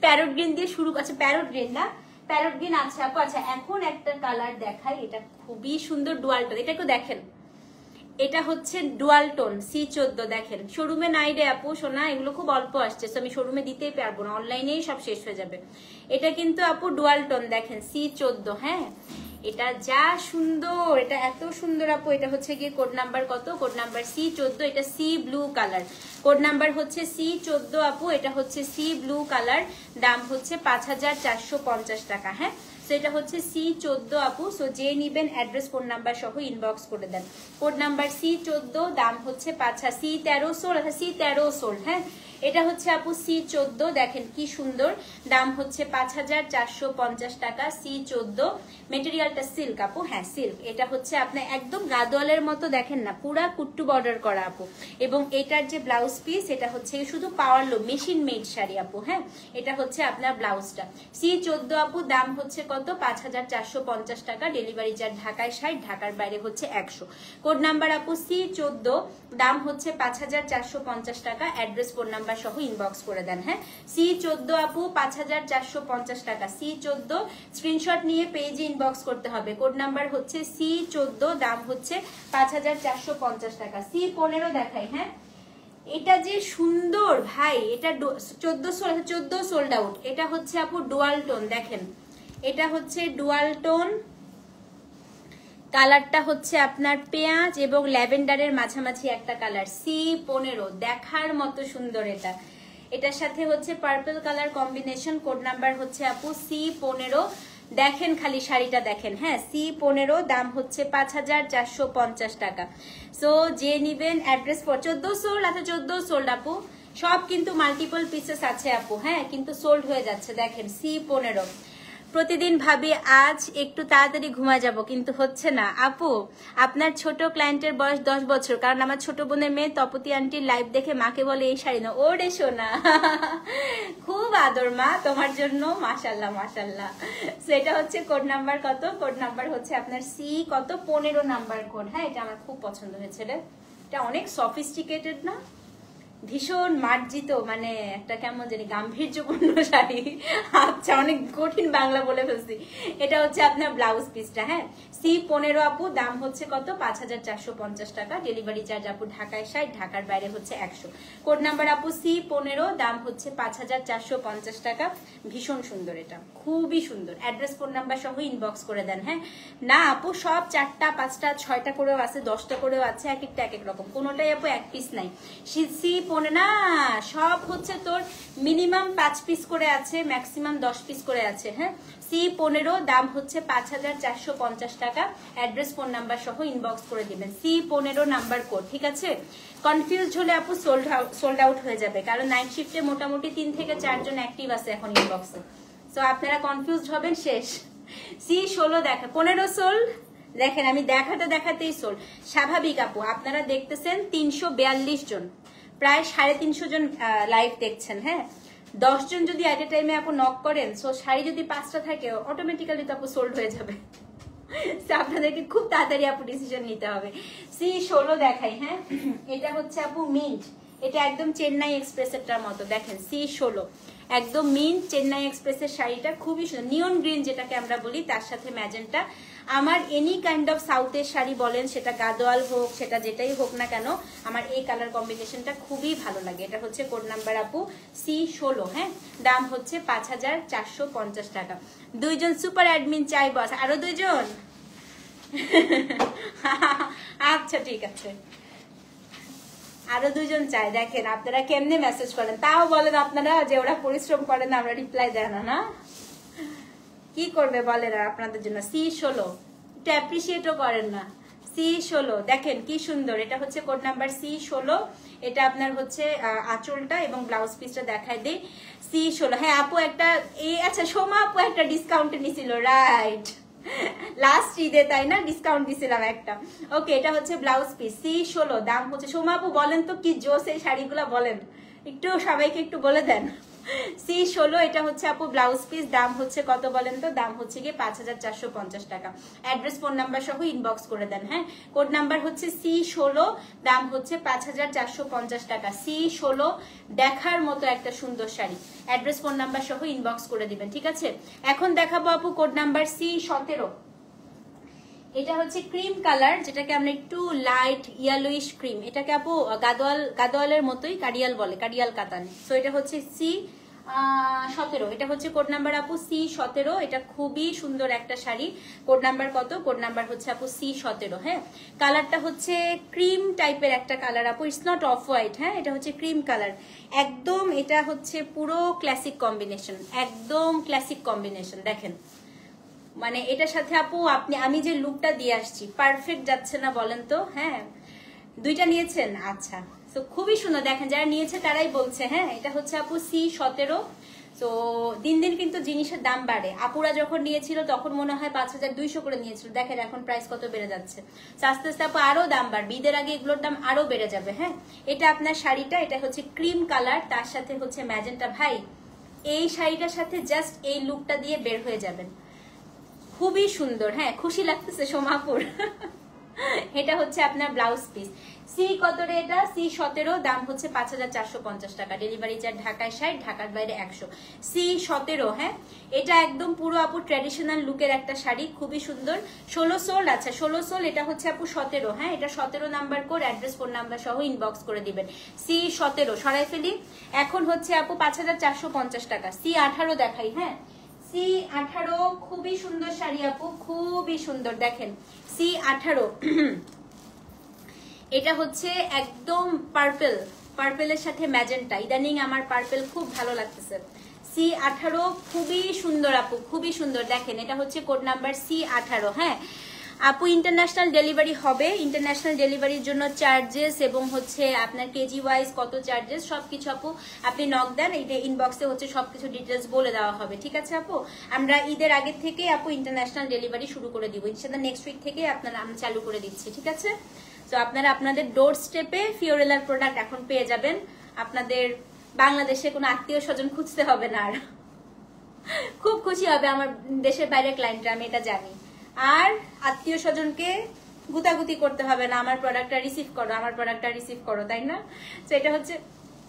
Speaker 1: প্যারট গ্রিন দিয়ে শুরু করছে, প্যারট গ্রিন না, প্যারট গ্রিন আছে আপু। আচ্ছা এখন একটা কালার দেখাই, এটা খুবই সুন্দর, ডুয়াল টোন। এটা একটু দেখেন, এটা হচ্ছে ডুয়াল টোন C14, দেখেন। শোরুমে নাই রে আপু সোনা, এগুলো খুব অল্প আসছে, আমি শোরুমে দিতেই পারবো না, অনলাইনেই সব শেষ হয়ে যাবে। এটা কিন্তু আপু ডুয়াল টোন, দেখেন C14। হ্যাঁ, এটা যা সুন্দর, এটা এত সুন্দর আপু। এটা হচ্ছে গিয়ে কোড নাম্বার কত? Code number C14। এটা C blue colour, code number হচ্ছে C14 আপু। এটা হচ্ছে সি ব্লু কালার, দাম হচ্ছে 5450 টাকা। হ্যাঁ, সেটা হচ্ছে C14 আপু। সো যে নিবেন অ্যাড্রেস ফোন নাম্বার সহ ইনবক্স করে দেন। কোড নাম্বার C14, দাম হচ্ছে C13 সোল। আচ্ছা C13 সোল। হ্যাঁ, এটা হচ্ছে আপু C14, দেখেন কি সুন্দর, দাম হচ্ছে 5450 টাকা। C14, মেটেরিয়ালটা সিল্ক আপু। হ্যাঁ সিল্ক। এটা হচ্ছে আপনার একদম গাদোয়ালের মতো, দেখেন না, পুরা কুট্টু বর্ডার করা আপু। এবং এটার যে ব্লাউজ পিস, এটা হচ্ছে শুধু পাওয়ার লো, মেশিন মেড শাড়ি আপু। হ্যাঁ, এটা হচ্ছে আপনার ব্লাউজটা। C14 আপু, দাম হচ্ছে কত? 5450 টাকা, ডেলিভারি চার্জ ঢাকায় 60, ঢাকার বাইরে হচ্ছে 100। কোড নাম্বার আপু C14, দাম হচ্ছে 5450 টাকা, অ্যাড্রেস ফোন নাম্বার সহ ইনবক্স করে দেন। হ্যাঁ, C14 আপু, 5450 টাকা। C14, স্ক্রিনশট নিয়ে পেজে ইনবক্স করতে হবে। কোড নাম্বার হচ্ছে C14, দাম হচ্ছে 5450 টাকা। C15 দেখাই। হ্যাঁ, এটা যে সুন্দর ভাই, এটা 14 সোল্ড আউট। এটা হচ্ছে আপু ডুয়াল টোন, দেখেন এটা হচ্ছে ডুয়াল টোন, কালারটা হচ্ছে আপনার পেঁয়াজ এবং ল্যাভেন্ডারের মাঝামাঝি একটা কালার। C15, দেখার মতো সুন্দর। এটা এটার সাথে হচ্ছে purple colour combination. Code number হচ্ছে আপু C15, দেখেন খালি শাড়িটা দেখেন। হ্যাঁ, C15, দাম হচ্ছে 5450 টাকা। সো যে নিবেন অ্যাড্রেস ফর 14 সোল্ড। আচ্ছা 14 সোল্ড আপু, সব কিন্তু মাল্টিপল পিসেস আছে আপু। হ্যাঁ, কিন্তু সোল্ড হয়ে যাচ্ছে, দেখেন C15। প্রতিদিন ভাবি আজ একটু তাড়াতাড়ি ঘুমা যাব, কিন্তু হচ্ছে না আপু। আপনার ছোট ক্লায়েন্টের বয়স 10 বছর, কারণ আমার ছোট বোনের মেয়ে তপতি আন্টির লাইভ দেখে মাকে বলে এই শাড়ি না। ওরে সোনা, খুব আদর মা তোমার জন্য, মাশাল্লাহ মাশাল্লাহ। সেটা হচ্ছে কোড নাম্বার কত? কোড নাম্বার হচ্ছে আপনার C15 নাম্বার কোড। হ্যাঁ, এটা আমার খুব পছন্দ হয়েছে রে, এটা অনেক সফিস্টিকেটেড না, ভীষণ মার্জিত, মানে একটা কেমন জানি গাম্ভীর্যপূর্ণ শাড়ি। আচ্ছা অনেক কঠিন বাংলা বলে ফেলছি। এটা হচ্ছে আপনার ব্লাউজ পিসটা। হ্যাঁ, C15 আপু, দাম হচ্ছে কত? 5450 টাকা, ডেলিভারি চার্জ আপু ঢাকায় 60, ঢাকার বাইরে হচ্ছে 100। কোড নাম্বার আপু C15, দাম হচ্ছে 5450 টাকা। ভীষণ সুন্দর, এটা খুবই সুন্দর। অ্যাড্রেস ফোন নাম্বার সহ ইনবক্স করে দেন। হ্যাঁ, না আপু সব 4টা 5টা 6টা করেও আছে, 10টা করেও আছে, এক একটা এক এক রকম, কোনোটাই আপু এক পিস নাই। C15 না, সব হচ্ছে তোর মিনিমাম 5 পিস করে আছে, ম্যাক্সিমাম 10 পিস করে আছে। হ্যাঁ, C15, দাম হচ্ছে 5450 টাকা, অ্যাড্রেস ফোন নাম্বার সহ ইনবক্স করে দিবেন। C15 নাম্বার কোড, ঠিক আছে? কনফিউজ হলে আপু সোল্ড আউট হয়ে যাবে, কারণ নাইট শিফটে মোটামুটি 3 থেকে 4 জন অ্যাক্টিভ আছে এখন ইনবক্সে। সো আপনারা কনফিউজ হবেন, শেষ। C16 দেখা, 15 সোল্ড। দেখেন আমি দেখাতে দেখাতেই সোল্ড। স্বাভাবিক আপু, আপনারা দেখতেছেন 342 জন, প্রায় 350 জন লাইভ দেখছেন। হ্যাঁ, 10 জন যদি এট এ টাইমে আপু নক করেন, সো শাড়ি যদি 5টা থাকে অটোমেটিক্যালি তো আপু সোল্ড হয়ে যাবে। আপনাদেরকে খুব তাড়াতাড়ি আপু ডিসিশন নিতে হবে। C16 দেখাই। হ্যাঁ, এটা হচ্ছে আপু মিন্ট, এটা একদম চেন্নাই এক্সপ্রেসেরটার মতো, দেখেন C16 একদম মিন চেন্নাই এক্সপ্রেসের শাড়িটা খুবই সুন্দর, নিয়ন গ্রিন যেটাকে আমরা বলি, তার সাথে ম্যাজেন্টা। আমার এনি কাইন্ড অফ সাউথের শাড়ি বলেন, সেটা গাদোয়াল হোক, সেটা যেটাই হোক না কেন, আমার এই কালার কম্বিনেশনটা খুবই ভালো লাগে। এটা হচ্ছে কোড নাম্বার আপু C16, হ্যাঁ, দাম হচ্ছে 5450 টাকা। দুইজন সুপার অ্যাডমিন চাই বস, আরো দুইজন? আচ্ছা ঠিক আছে, আরো দুজন চাই। দেখেন আপনারা কেমনে মেসেজ করেন, তাও বলেন আপনারা যে ওরা পরিশ্রম করেন, আমরা রিপ্লাই দেয় না। না কি করবে বলেন আর আপনাদের জন্য। C16 এটা অ্যাপ্রিসিয়েটও করেন না। C16 দেখেন কি সুন্দর, এটা হচ্ছে কোড নাম্বার C16। এটা আপনার হচ্ছে আঁচলটা এবং ব্লাউজ পিসটা দেখাই দেই। C16, হ্যাঁ আপু একটা এই, আচ্ছা সোমা আপু একটা ডিসকাউন্টে নিছিল, রাইট, লাস্ট ঈদে তাই না, ডিসকাউন্ট দিছিলাম একটা। ওকে, এটা হচ্ছে ব্লাউজ পিস C16, দাম হচ্ছে, সোমা আপু বলেন তো কি জোস এই শাড়িগুলা, বলেন একটু, সবাইকে একটু বলে দেন। C16 এটা হচ্ছে আপু ব্লাউজ পিস, দাম হচ্ছে কত বলেন তো, দাম হচ্ছে গিয়ে 5450 টাকা। অ্যাড্রেস ফোন নাম্বার সহ ইনবক্স করে দেন, হ্যাঁ। কোড নাম্বার হচ্ছে C16, দাম হচ্ছে 5450 টাকা। C16 দেখার মতো একটা সুন্দর শাড়ি, অ্যাড্রেস ফোন নাম্বার সহ ইনবক্স করে দিবেন, ঠিক আছে। এখন দেখাবো আপু কোড নাম্বার C17। এটা হচ্ছে ক্রিম কালার, যেটাকে আমরা একটু লাইট ইয়েলোইশ ক্রিম, এটাকে আপু গাদোয়ালের মতোই কাডিয়াল বলে, কাডিয়াল কাতান। সো এটা হচ্ছে C17, এটা হচ্ছে কোড নাম্বার আপু C17। এটা খুবই সুন্দর একটা শাড়ি। কোড নাম্বার কত? কোড নাম্বার হচ্ছে আপু C17, হ্যাঁ। কালারটা হচ্ছে ক্রিম টাইপের একটা কালার আপু, ইটস নট অফ হোয়াইট, হ্যাঁ, এটা হচ্ছে ক্রিম কালার একদম। এটা হচ্ছে পুরো ক্লাসিক কম্বিনেশন, একদম ক্লাসিক কম্বিনেশন। দেখেন মানে এটার সাথে আপু আমি যে লুকটা দিয়ে আসছি পারফেক্ট যাচ্ছে না বলেন তো? হ্যাঁ, দুইটা নিয়েছেন, আচ্ছা। তো খুবই সুন্দর, দেখেন যারা নিয়েছে তারাই বলছে, হ্যাঁ। এটা হচ্ছে আপু C17। তো দিন দিন কিন্তু জিনিসের দাম বাড়ে। আপুরা যখন নিয়েছিল তখন মনে হয় 5200 করে নিয়েছিল, দেখেন এখন প্রাইস কত বেড়ে যাচ্ছে। আস্তে আস্তে আপু আরো দাম বাড়বে, ঈদের আগে এগুলোর দাম আরো বেড়ে যাবে, হ্যাঁ। এটা আপনার শাড়িটা, এটা হচ্ছে ক্রিম কালার, তার সাথে হচ্ছে ম্যাজেন্টা। ভাই এই শাড়িটার সাথে জাস্ট এই লুকটা দিয়ে বের হয়ে যাবেন, খুবই সুন্দর, হ্যাঁ। খুশি লাগতেছে সোমাপুর। এটা হচ্ছে আপনার ব্লাউজ পিস। C কত রে? এটা C17, দাম হচ্ছে 5450 টাকা। ডেলিভারি চার্জ ঢাকায় 60, ঢাকার বাইরে 100। C17, হ্যাঁ। এটা একদম পুরো আপু ট্র্যাডিশনাল লুকের একটা শাড়ি, খুবই সুন্দর। 16 সোল, আচ্ছা 16 সোল। এটা হচ্ছে আপু 17, হ্যাঁ। এটা 17 number code, address phone number সহ ইনবক্স করে দিবেন। C17 সরাই ফেলি। এখন হচ্ছে আপু 5450 টাকা। C18 দেখাই, হ্যাঁ। C18 খুবই সুন্দর শাড়ি আপু, খুবই সুন্দর, দেখেন C18। এটা হচ্ছে একদম পার্পল, পার্পেলের সাথে ম্যাজেন্টা। ইদানিং আমার পার্পেল খুব ভালো লাগতেছে। C18 খুবই সুন্দর আপু, খুবই সুন্দর। দেখেন এটা হচ্ছে কোড নাম্বার C18, হ্যাঁ। আপু ইন্টারন্যাশনাল ডেলিভারি হবে, ইন্টারন্যাশনাল ডেলিভারির জন্য চার্জেস এবং হচ্ছে আপনার কেজি ওয়াইজ কত চার্জেস সবকিছু আপু আপনি নক দেন, এই ইনবক্সে হচ্ছে সবকিছু ডিটেলস বলে দেওয়া হবে, ঠিক আছে আপু। আমরা ঈদের আগে থেকে আপু ইন্টারন্যাশনাল ডেলিভারি শুরু করে দিব, ইনশাআল্লাহ নেক্সট উইক থেকে আপনারা আমরা চালু করে দিচ্ছি, ঠিক আছে। তো আপনারা আপনাদের ডোর স্টেপে ফিওরেলার প্রোডাক্ট এখন পেয়ে যাবেন। আপনাদের বাংলাদেশে কোনো আত্মীয় স্বজন খুঁজতে হবে না আর। খুব খুশি হবে আমার দেশের বাইরে ক্লায়েন্টরা, আমি এটা জানি। আর আত্মীয় স্বজনকে গুতাগুতি করতে হবে না, আমার প্রোডাক্টটা রিসিভ করো, আমার প্রোডাক্টটা রিসিভ করো, তাই না? তো এটা হচ্ছে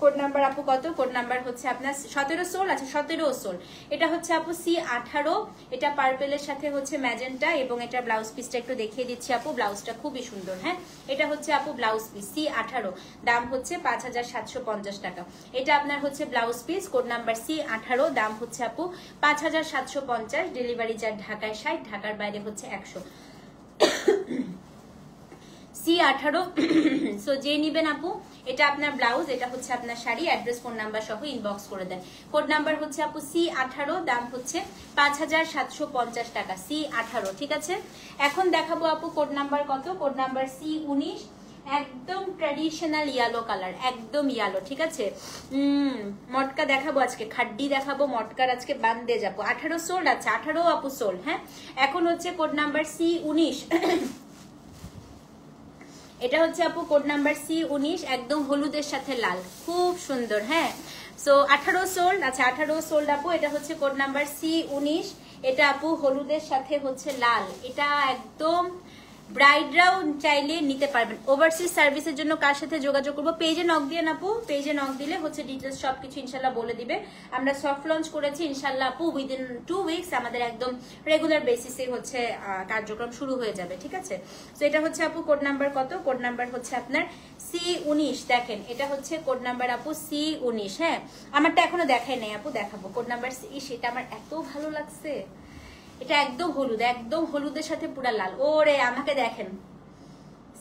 Speaker 1: কোড নাম্বার আপু কত? কোড নাম্বার হচ্ছে আপনার 17 সোল, আছে 17 সোল। এটা হচ্ছে আপু C18, এটা পার্পেলের সাথে হচ্ছে ম্যাজেন্টা এবং এটা ব্লাউজ পিসটা একটু দেখিয়ে দিচ্ছি আপু, ব্লাউজটা খুবই সুন্দর, হ্যাঁ। এটা হচ্ছে আপু ব্লাউজ পিস C18, দাম হচ্ছে 5750 টাকা। এটা আপনার হচ্ছে blouse piece, code number C18, দাম হচ্ছে আপু 5750, ডেলিভারি চার্জ ঢাকায় 60, ঢাকার বাইরে হচ্ছে 100। C18। সো যে নিবেন আপু, এটা আপনার ব্লাউজ, এটা হচ্ছে আপনার শাড়ি, অ্যাড্রেস ফোন নাম্বার সহ ইনবক্স করে দেন। কোড নাম্বার হচ্ছে আপু C18, দাম হচ্ছে 5750 টাকা। C18, ঠিক আছে। এখন দেখাবো আপু কোড নাম্বার কত? কোড নাম্বার C19, একদম ট্র্যাডিশনাল ইয়েলো কালার, একদম ইয়েলো, ঠিক আছে। মটকা দেখাবো আজকে, খাড্ডি দেখাবো, মটকার আজকে বান্দে যাবো। 18 সোল্ড, আচ্ছা 18 আপু সোল্ড, হ্যাঁ। এখন হচ্ছে কোড নাম্বার C19। এটা হচ্ছে আপু কোড নাম্বার C19, একদম হলুদের সাথে লাল, খুব সুন্দর, হ্যাঁ। সো 18 সোল্ড, আচ্ছা 18 সোল্ড আপু। এটা হচ্ছে কোড নাম্বার C19, এটা আপু হলুদের সাথে হচ্ছে লাল, এটা একদম ব্রাইডরাও চাইলে নিতে পারবেন। ওভারসিজ সার্ভিসের জন্য কার সাথে যোগাযোগ করবো? পেজে নক দিয়ে আপু, পেজে নক দিলে হচ্ছে ডিটেলস সবকিছু ইনশাল্লাহ বলে দিবে। আমরা সফট লঞ্চ করেছি ইনশাল্লাহ আপু, উইদিন 2 উইকস আমাদের একদম রেগুলার বেসিসে হচ্ছে কার্যক্রম শুরু হয়ে যাবে, ঠিক আছে? তো এটা হচ্ছে আপু কোড নাম্বার কত? কোড নাম্বার হচ্ছে আপনার C19। দেখেন এটা হচ্ছে কোড নাম্বার আপু C19। হ্যাঁ, আমারটা এখনো দেখাই নাই আপু, দেখাবো কোড নাম্বার সেটা আমার এত ভালো লাগছে। এটা একদম হলুদ, একদম হলুদের সাথে পুরা লাল। ওরে আমাকে দেখেন,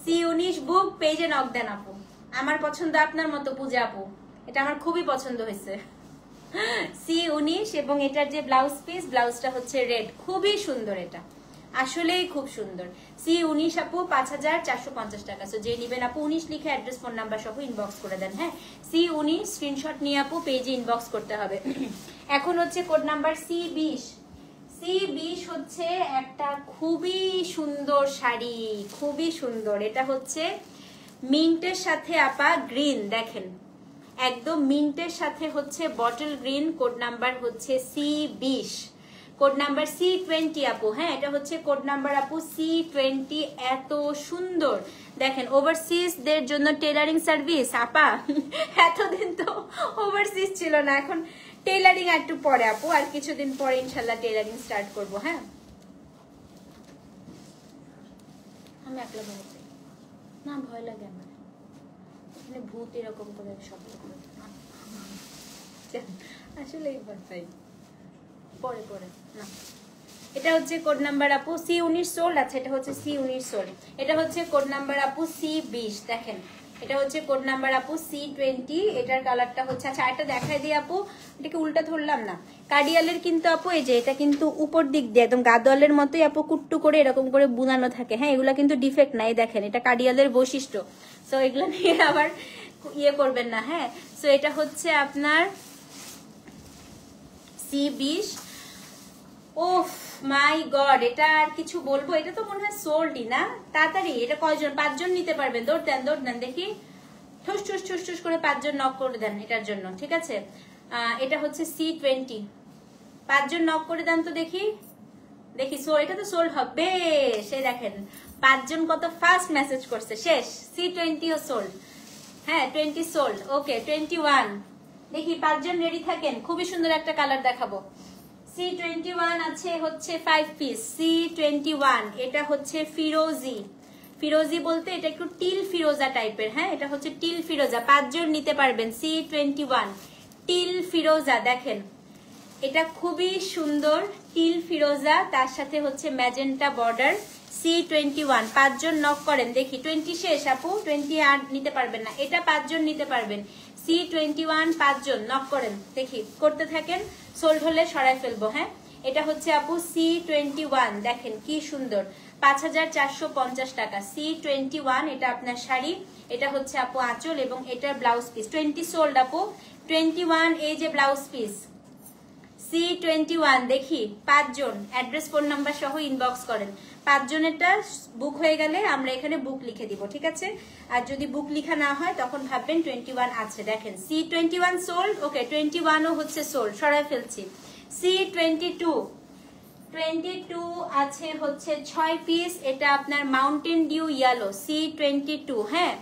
Speaker 1: C19 বুক, পেজে নক দেন আপু। আমার পছন্দ আপনার মতো পূজা আপু, এটা আমার খুবই পছন্দ হয়েছে। C19 এবং এটার যে ব্লাউজ পিস, ব্লাউজটা হচ্ছে রেড, খুবই সুন্দর, এটা আসলেই খুব সুন্দর। C19 আপু 5450 টাকা। সো যে নিবেন আপু 19 লিখে অ্যাড্রেস ফোন নাম্বার সহ ইনবক্স করে দেন। হ্যাঁ, C19 স্ক্রিনশট নিয়ে আপু পেজে ইনবক্স করতে হবে। এখন হচ্ছে কোড নাম্বার C20। C20 হচ্ছে একটা খুবই সুন্দর শাড়ি, খুবই সুন্দর। এটা হচ্ছে মিন্টের সাথে আপা গ্রিন, দেখেন একদম মিন্টের সাথে হচ্ছে বটল গ্রিন। কোড নাম্বার হচ্ছে C20, কোড নাম্বার C20 আপু। হ্যাঁ, এটা হচ্ছে কোড নাম্বার আপু C20। এত সুন্দর দেখেন, ওভারসিজদের জন্য টেলারিং সার্ভিস আপা। এতদিন তো ওভারসিজ ছিল না, এখন টেলারিং একটু পরে আপু, আর কিছুদিন পরে ইনশাল্লাহ টেলারিং স্টার্ট করব। হ্যাঁ, আমি একলা ভয় পাই না, ভয় লাগে আমার, এখানে ভূত এরকম করে শব্দ করে আসলে ভয় পাই, পরে পরে না। এটা হচ্ছে কোড নাম্বার আপু C19 সোল্ড। আচ্ছা, এটা হচ্ছে C19 সোল্ড। এটা হচ্ছে কোড নাম্বার আপু C20। দেখেন এটা হচ্ছে কোড নাম্বার আপু C20। এটার কালারটা হচ্ছে, আচ্ছা এটা দেখাই দিই আপু, এটাকে উল্টা ধরলাম না। কার্ডিয়ালের কিন্তু আপু এই যে এটা কিন্তু উপর দিক দিয়ে একদম গাদোয়ালের মতোই আপু কুট্টু করে এরকম করে বুনানো থাকে। হ্যাঁ, এগুলা কিন্তু ডিফেক্ট নাই, দেখেন এটা কার্ডিয়ালের বৈশিষ্ট্য। সো এগুলো নিয়ে আবার ইয়ে করবেন না। হ্যাঁ, সো এটা হচ্ছে আপনার C20। ওফ মাই গড, এটা আর কিছু বলবো? এটা তো মনে হয় সোল্ডই না। তাড়াতাড়ি, এটা কয়জন? 5 জন নিতে পারবেন। দৌড় দেন, দৌড় দেন, দেখি ঠুস ঠুস ঠুস ঠুস করে 5 জন নক করে দেন এটার জন্য, ঠিক আছে? এটা হচ্ছে C20, 5 জন নক করে দেন তো দেখি, দেখি সোল্ড, এটা তো সোল্ড হবে। সে দেখেন 5 জন কত ফাস্ট মেসেজ করছে, শেষ। C20 ও সোল্ড। হ্যাঁ, 20 সোল্ড। ওকে, 21 দেখি 5 জন রেডি থাকেন, খুবই সুন্দর একটা কালার দেখাবো। C21 আছে হচ্ছে 5 পিস। C21 এটা হচ্ছে ফিরোজি। ফিরোজি বলতে এটা একটু টিল ফিরোজা টাইপের। হ্যাঁ, এটা হচ্ছে টিল ফিরোজা, 5 জন নিতে পারবেন। C21 টিল ফিরোজা, দেখেন এটা খুবই সুন্দর টিল ফিরোজা, তার সাথে হচ্ছে ম্যাজেন্টা বর্ডার। C21 5 জন নক করেন দেখি। 20 শেষ আপু, 20 আর নিতে পারবেন না, এটা 5 জন নিতে পারবেন। C21 5 জন নক করেন দেখি, করতে থাকেন, সোল্ড হলে সরাই ফেলবো। হ্যাঁ, এটা হচ্ছে আপু C21, দেখেন কি সুন্দর, 5450 টাকা। C21 এটা আপনার শাড়ি, এটা হচ্ছে আপু আঁচল এবং এটার ব্লাউজ পিস। 20 সোল্ড আপু, 21 এই যে ব্লাউজ পিস। C21 দেখি 5 জন, অ্যাড্রেস ফোন নাম্বার সহ ইনবক্স করেন। 5 জনেরটা বুক হয়ে গেলে আমরা এখানে বুক লিখে দিব, ঠিক আছে? আর যদি বুক লিখা না হয় তখন ভাববেন 21 আছে। দেখেন C21 সোল্ড। ওকে, 21 ও হচ্ছে সোল্ড, সরাই ফেলছি। C22 আছে হচ্ছে 6 পিস, এটা আপনার মাউন্টেন ডিউ ইয়েলো। C22 হ্যাঁ,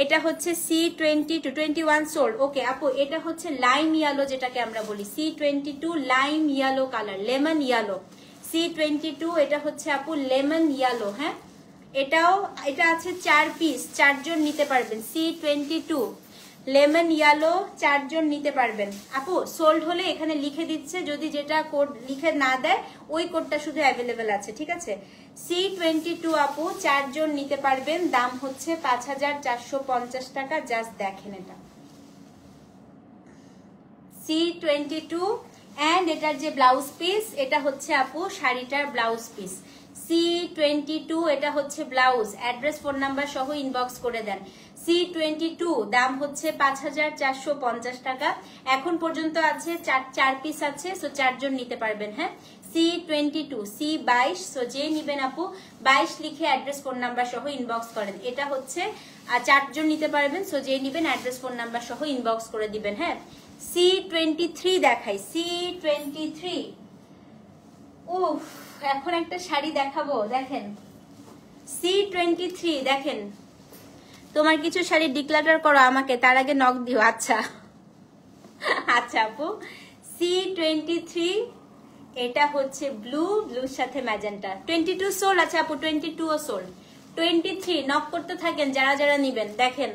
Speaker 1: এটা হচ্ছে C22 21 সোল্ড। ওকে আপু, এটা হচ্ছে লাইম ইয়েলো যেটাকে আমরা বলি। C22 lime yellow colour, lemon yellow. C22 এটা হচ্ছে আপু লেমন ইয়েলো। হ্যাঁ, এটা আছে 4 পিস, 4 জন নিতে পারবেন। C22 লেমন ইয়েলো, 4 জন নিতে পারবেন আপু। সোল্ড হলে এখানে লিখে দিচ্ছে, যদি যেটা কোড লিখে না দেয় ওই কোডটা শুধু অ্যাভেলেবেল আছে, ঠিক আছে? C22 আপু 4 জন নিতে পারবেন, দাম হচ্ছে 5450 টাকা। জাস্ট দেখেন এটা C22 এন্ড এটার যে ব্লাউজ পিস, এটা হচ্ছে আপু শাড়িটার ব্লাউজ পিস। C22 এটা হচ্ছে ব্লাউজ, অ্যাড্রেস ফোন নাম্বার সহ ইনবক্স করে দেন। C22 দাম হচ্ছে 5450 টাকা। এখন পর্যন্ত আছে 4 পিস আছে, সো 4 জন নিতে পারবেন। হ্যাঁ, C22 C22 সো যে নিবেন আপু 22 লিখে অ্যাড্রেস ফোন নাম্বার সহ ইনবক্স করেন। এটা হচ্ছে 4 জন নিতে পারবেন, সো যে নিবেন অ্যাড্রেস ফোন নাম্বার সহ ইনবক্স করে দিবেন। হ্যাঁ, C23 দেখাই। C23 উফ, এখন একটা শাড়ি দেখাবো, দেখেন C23 দেখেন, তোমার কিছু শাড়ি ডিক্লাটার করো আমাকে, তার আগে নক দিও। আচ্ছা আচ্ছা আপু, C23 এটা হচ্ছে ব্লুর সাথে ম্যাজেন্টা, 22 সোল আছে আপু, 22 ও সোল, 23 নক করতে থাকেন যারা যারা নিবেন। দেখেন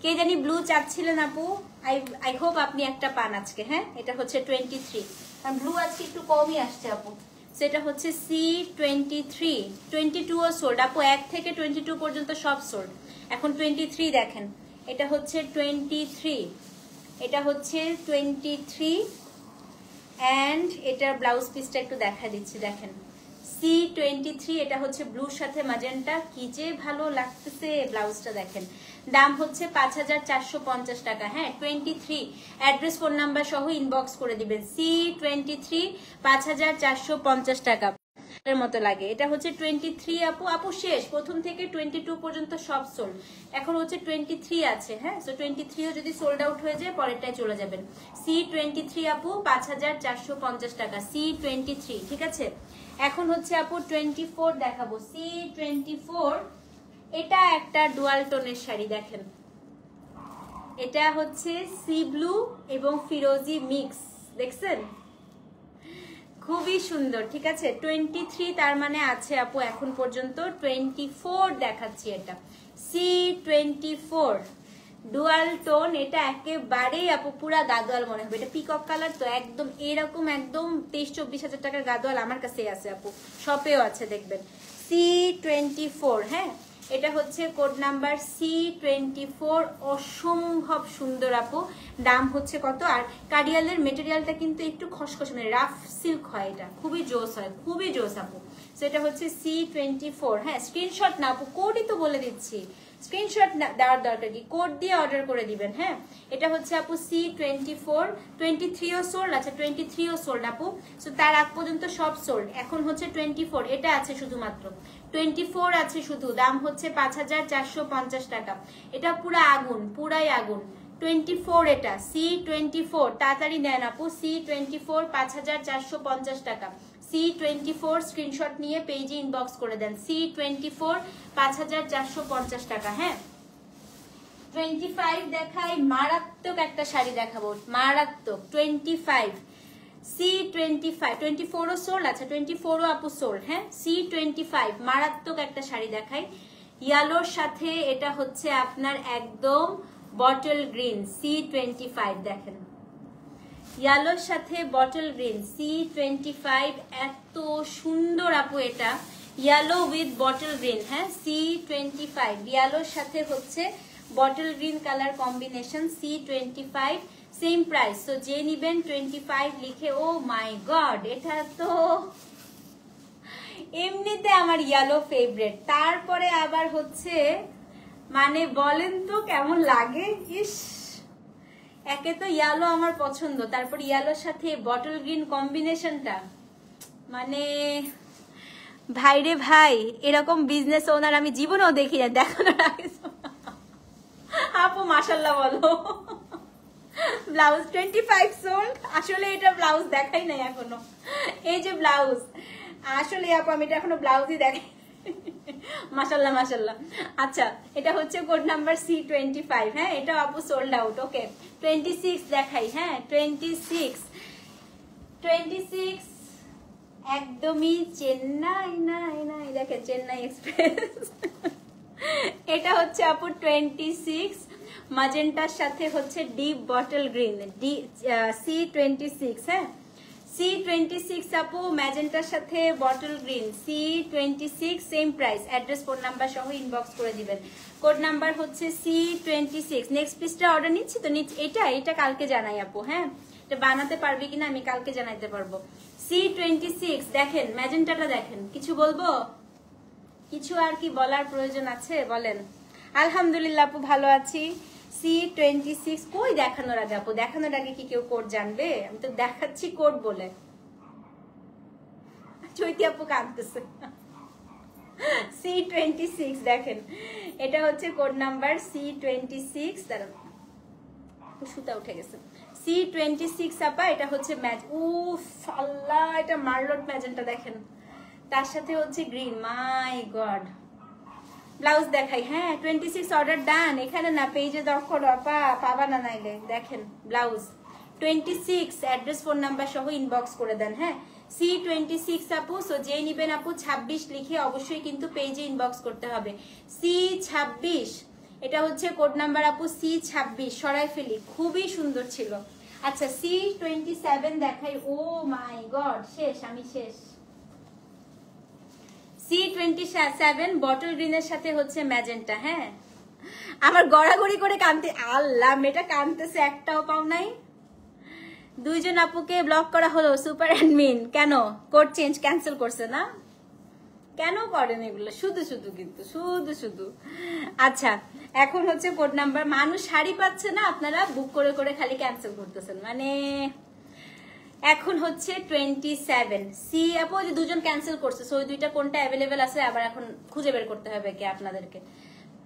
Speaker 1: কে জানি ব্লু চাচ্ছিলেন আপু, আই হোপ আপনি একটা পান আজকে। হ্যাঁ, এটা হচ্ছে 23, কারণ ব্লু আজকে একটু কমই আসছে আপু। সেটা হচ্ছে C23, 22 ও সোল্ড আপু, 1 থেকে 22 পর্যন্ত সব সোল্ড। এখন 23 দেখেন, এটা হচ্ছে 23, এটা হচ্ছে 23 এন্ড এটার ব্লাউজ পিসটা একটু দেখা দিচ্ছি। দেখেন C23, এটা হচ্ছে ব্লুর সাথে ম্যাজেন্টা, কি যে ভালো লাগতেছে ব্লাউজটা। দেখেন দাম হচ্ছে 5450 টাকা। হ্যাঁ 23, অ্যাড্রেস ফোন নাম্বার সহ ইনবক্স করে দিবেন। C23 5450 টাকা এর মতো লাগে। এটা হচ্ছে 23 আপু, আপু শেষ, প্রথম থেকে 22 পর্যন্ত সব সোল্ড, এখন হচ্ছে 23 আছে। হ্যাঁ, সো 23 ও যদি সোল্ড আউট হয়ে যায় পরেরটায় চলে যাবেন। C23 আপু 5450 টাকা, C23 ঠিক আছে। এখন হচ্ছে আপু 24 দেখাবো, C24, এটা একটা ডুয়াল টোনের শাড়ি। দেখেন এটা হচ্ছে সি ব্লু এবং ফিরোজি মিক্স, দেখছেন খুবই সুন্দর। ঠিক আছে 23, তার মানে আছে আপু এখন পর্যন্ত 24 দেখাচ্ছি। এটা C24 ডুয়াল টোন, এটা একেবারেই আপু পুরা গাদোয়াল মনে হবে। এটা পিকক কালার তো, একদম এরকম একদম 23-24 হাজার টাকার গাদোয়াল আমার কাছে আছে আপু, শপেও আছে দেখবেন। C24, হ্যাঁ এটা হচ্ছে কোড নাম্বার C24, অসম্ভব সুন্দর আপু। দাম হচ্ছে কত? আর কাডিয়ালের মেটেরিয়ালটা কিন্তু একটু খসখসে, মানে রাফ সিল্ক হয়, এটা খুবই জোস হয়, খুবই জোস আপু। সেটা হচ্ছে C24। হ্যাঁ স্ক্রিনশট না আপু, কোডই তো বলে দিচ্ছি, স্ক্রিনশট দেওয়ার দরকার কি, কোড দিয়ে অর্ডার করে দিবেন। হ্যাঁ এটা হচ্ছে আপু C24, 23 ও সোল্ড, আচ্ছা 23 ও সোল্ড আপু, সো তার আগ পর্যন্ত সব সোল্ড। এখন হচ্ছে 24, এটা আছে শুধুমাত্র 24 আছে শুধু, দাম হচ্ছে 5450 টাকা। এটা পুরা আগুন, পুরাই আগুন। 24 এটা C24, তাড়াতাড়ি নেন আপু। C24 5450 টাকা, C24 স্ক্রিনশট নিয়ে পেজে ইনবক্স করে দেন। C24 5450 টাকা। হ্যাঁ 25 দেখাই, মারাত্মক একটা শাড়ি দেখাবো, মারাত্মক। 25 C25, 24 ও সোল্ড, আচ্ছা 24 ও আপু সোল্ড। হ্যাঁ C25 মারাত্মক একটা শাড়ি দেখাই, ইয়েলোর সাথে, এটা হচ্ছে আপনার একদম বটল গ্রিন। C25 দেখেন, ইয়েলোর সাথে বটল গ্রিন, C25 এত সুন্দর আপু। এটা ইয়েলো উইথ বটল গ্রিন। হ্যাঁ C25 ইয়েলোর সাথে হচ্ছে bottle green colour combination, C25 same price. তো যে নিবেন 25 লিখে, ও মাই গড, এটা তো এমনিতে আমার ইয়েলো ফেভারিট, তারপরে আবার হচ্ছে মানে বলেন তো কেমন লাগে। ইস, একে তো ইয়েলো আমার পছন্দ, তারপর ইয়েলোর সাথে বটল গ্রিন কম্বিনেশনটা, মানে ভাইরে ভাই, এরকম বিজনেস ওনার আমি জীবনেও দেখি না, দেখানোর আগে আপু মাশাল্লাহ বলো। ব্লাউজ 25 সোল্ড, আসলে এটা ব্লাউজ দেখাই নাই এখনো, এই যে ব্লাউজ, আসলে আপু আমি এটা এখনো ব্লাউজই দেখাই। মাশাল্লাহ মাশাল্লাহ। আচ্ছা এটা হচ্ছে কোড নাম্বার C25। হ্যাঁ এটা আপু সোল্ড আউট। ওকে 26 দেখাই। হ্যাঁ 26 একদমই চেন্নাই, নাই নাই দেখেন চেন্নাই এক্সপ্রেস। এটা হচ্ছে আপু 26 ম্যাজেন্টার সাথে হচ্ছে ডিপ বটল গ্রিন, C26। হ্যাঁ C26 আপু ম্যাজেন্টার সাথে bottle green, C26 same price, address phone number সহ ইনবক্স করে দিবেন। কোড নাম্বার হচ্ছে C26। নেক্সট পিসটা অর্ডার নিচ্ছি তো, এটা কালকে জানাই আপু। হ্যাঁ এটা বানাতে পারবি কিনা আমি কালকে জানাইতে পারবো। C26 দেখেন, ম্যাজেন্টাটা দেখেন, কিছু বলবো, কিছু আর কি বলার প্রয়োজন আছে বলেন? আলহামদুলিল্লাহ আপু ভালো আছি। C26 কই দেখানোর আগে আপু, দেখানোর আগে কি কেউ কোড জানবে? আমি তো দেখাচ্ছি কোড বলে। চৈতি আপু কাঁদতেছে। C26 দেখেন, এটা হচ্ছে কোড নাম্বার C26। দাঁড়ান সুতা উঠে গেছে। C26 আপা, এটা হচ্ছে ম্যাচ, উফ আল্লাহ, এটা মার্লট ম্যাজেন্টা দেখেন, তার সাথে হচ্ছে গ্রিন, মাই গড ব্লাউজ দেখাই। হ্যাঁ 26 অর্ডার ডান, এখানে না পেজে দখল আপা, পাবা না নাইলে। দেখেন ব্লাউজ 26, অ্যাড্রেস ফোন নাম্বার সহ ইনবক্স করে দেন। হ্যাঁ C26 আপু। সো যে নিবেন আপু 26 লিখে অবশ্যই কিন্তু পেজে ইনবক্স করতে হবে। C26 এটা হচ্ছে কোড নাম্বার আপু, C26 সরাই ফেলি, খুবই সুন্দর ছিল। আচ্ছা C27 দেখাই। ও মাই গড, শেষ, আমি শেষ। C27 বটল গ্রিনের সাথে হচ্ছে ম্যাজেন্টা। হ্যাঁ আমার গড়াগড়ি করে কানতে, আল্লাহ মেয়েটা কানতেছে, একটাও পাও নাই। 2 জন আপুকে ব্লক করা হলো সুপার অ্যাডমিন। কেন? কোড চেঞ্জ ক্যান্সেল করছে না? কেন করেন এগুলো? শুধু শুধু কিন্তু শুধু শুধু। আচ্ছা এখন হচ্ছে কোড নাম্বার, মানুষ শাড়ি পাচ্ছে না, আপনারা বুক করে করে খালি ক্যান্সেল করতেছেন মানে। এখন হচ্ছে 27 সি আপু, যে 2 জন ক্যান্সেল করছে, সো ওই 2টা কোনটা অ্যাভেলেবেল আছে আবার এখন খুঁজে বের করতে হবে কি আপনাদেরকে।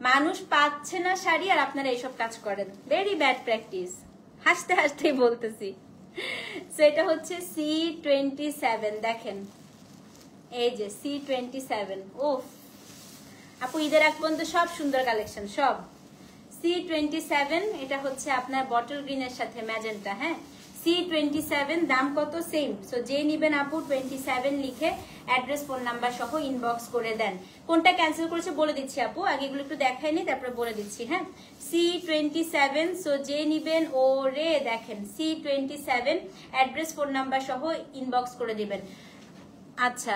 Speaker 1: মানুষ পাচ্ছে না শাড়ি আর আপনারা এইসব কাজ করেন, ভেরি ব্যাড প্র্যাকটিস। হাসতে হাসতেই বলতেছি। সো এটা হচ্ছে C27 দেখেন, এই যে C27। ওফ আপু ঈদের আগ পর্যন্ত সব সুন্দর কালেকশন সব। C27 এটা হচ্ছে আপনার বটল গ্রিনের সাথে ম্যাজেন্টা। হ্যাঁ C27 দাম কত? সেম। সো যে নিবেন আপু 27 লিখে অ্যাড্রেস ফোন নাম্বার সহ ইনবক্স করে দেন। কোনটা ক্যান্সেল করেছে বলে দিচ্ছি আপু, আগে এগুলো একটু দেখাই নি তারপরে বলে দিচ্ছি। হ্যাঁ C27 সো যে নিবেন ও রে দেখেন C27 অ্যাড্রেস ফোন নাম্বার সহ ইনবক্স করে দিবেন। আচ্ছা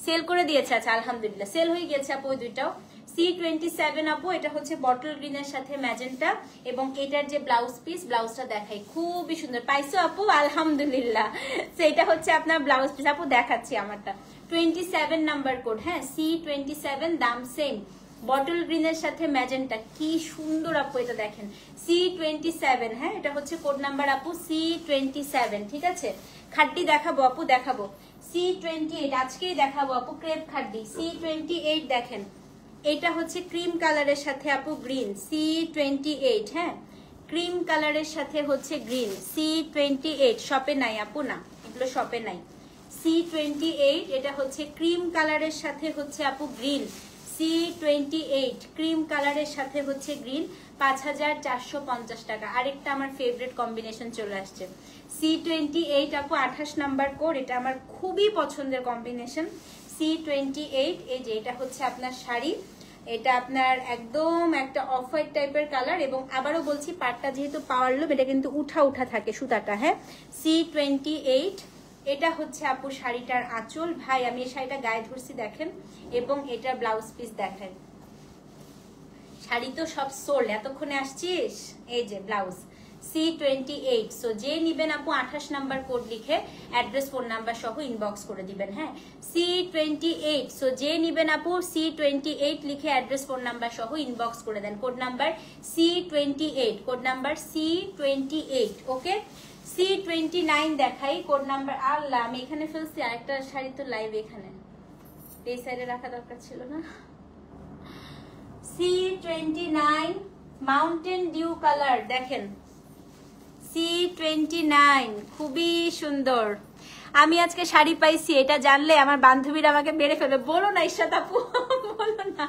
Speaker 1: সেল করে দিয়েছে, আচ্ছা আলহামদুলিল্লাহ সেল হয়ে গেছে আপু ওই 2টাও। C27 আপু এটা হচ্ছে বটল গ্রিনের সাথে ম্যাজেন্টা এবং এটার যে ব্লাউজ পিস, ব্লাউজটা দেখাই, খুবই সুন্দর। পাইছো আপু? আলহামদুলিল্লাহ। সেটা হচ্ছে আপনার ব্লাউজ পিস আপু, দেখাচ্ছি আমারটা। 27 নাম্বার কোড। হ্যাঁ C27 দাম সেম, বটল গ্রিনের সাথে ম্যাজেন্টা, কি সুন্দর আপু এটা দেখেন C27। হ্যাঁ এটা হচ্ছে কোড নাম্বার আপু C27। ঠিক আছে খাড্ডি দেখাবো আপু, দেখাবো C28 আজকেই দেখাবো আপু, ক্রেপ খাড্ডি C28 দেখেন। এটা হচ্ছে ক্রিম কালারের সাথে আপু গ্রিন C28। হ্যাঁ ক্রিম কালারের সাথে হচ্ছে গ্রিন C28। শপে নাই আপু, না এগুলো শপে নাই। C28 এটা হচ্ছে ক্রিম কালারের সাথে হচ্ছে আপু গ্রিন C28 ক্রিম কালারের সাথে হচ্ছে গ্রিন, 5450 টাকা। আরেকটা আমার ফেভারিট কম্বিনেশন চলে আসছে C28 আপু 28 নাম্বার কোড, এটা আমার খুবই পছন্দের কম্বিনেশন C28। এই যে এটা হচ্ছে আপনার শাড়ি, এটা আপনার একদম একটা অফ হোয়াইট টাইপের কালার এবং আবারও বলছি পাটটা যেহেতু পাওয়ার লুম, এটা কিন্তু উঠা উঠা থাকে সুতাটা। হ্যাঁ C28 এটা হচ্ছে আপু শাড়িটার আঁচল। ভাই আমি এই শাড়িটা গায়ে ধরছি দেখেন, এবং এটা ব্লাউজ পিস দেখেন। শাড়ি তো সব সোল্ড, এতক্ষণে আসছিস। এই যে ব্লাউজ C28। সো যে নিবেন আপু 28 নাম্বার কোড লিখে অ্যাড্রেস ফোন নাম্বার সহ ইনবক্স করে দিবেন। হ্যাঁ C28 সো যে নিবেন আপু C28 লিখে অ্যাড্রেস ফোন নাম্বার সহ ইনবক্স করে দেন। Code number C28, code number C28। Okay C29 দেখাই, কোড নাম্বার। আল্লাহ আমি এখানে ফেলছি, আরেকটা শাড়ি তো লাইভ এখানে এই সাইডে রাখা দরকার ছিল না। C29 মাউন্টেন ডিউ কালার দেখেন C29 খুবই সুন্দর। আমি আজকে শাড়ি পাইছি, এটা জানলে আমার বান্ধবীরা আমাকে মেরে ফেলে। বলো না ইশরাত আপু, বলো না,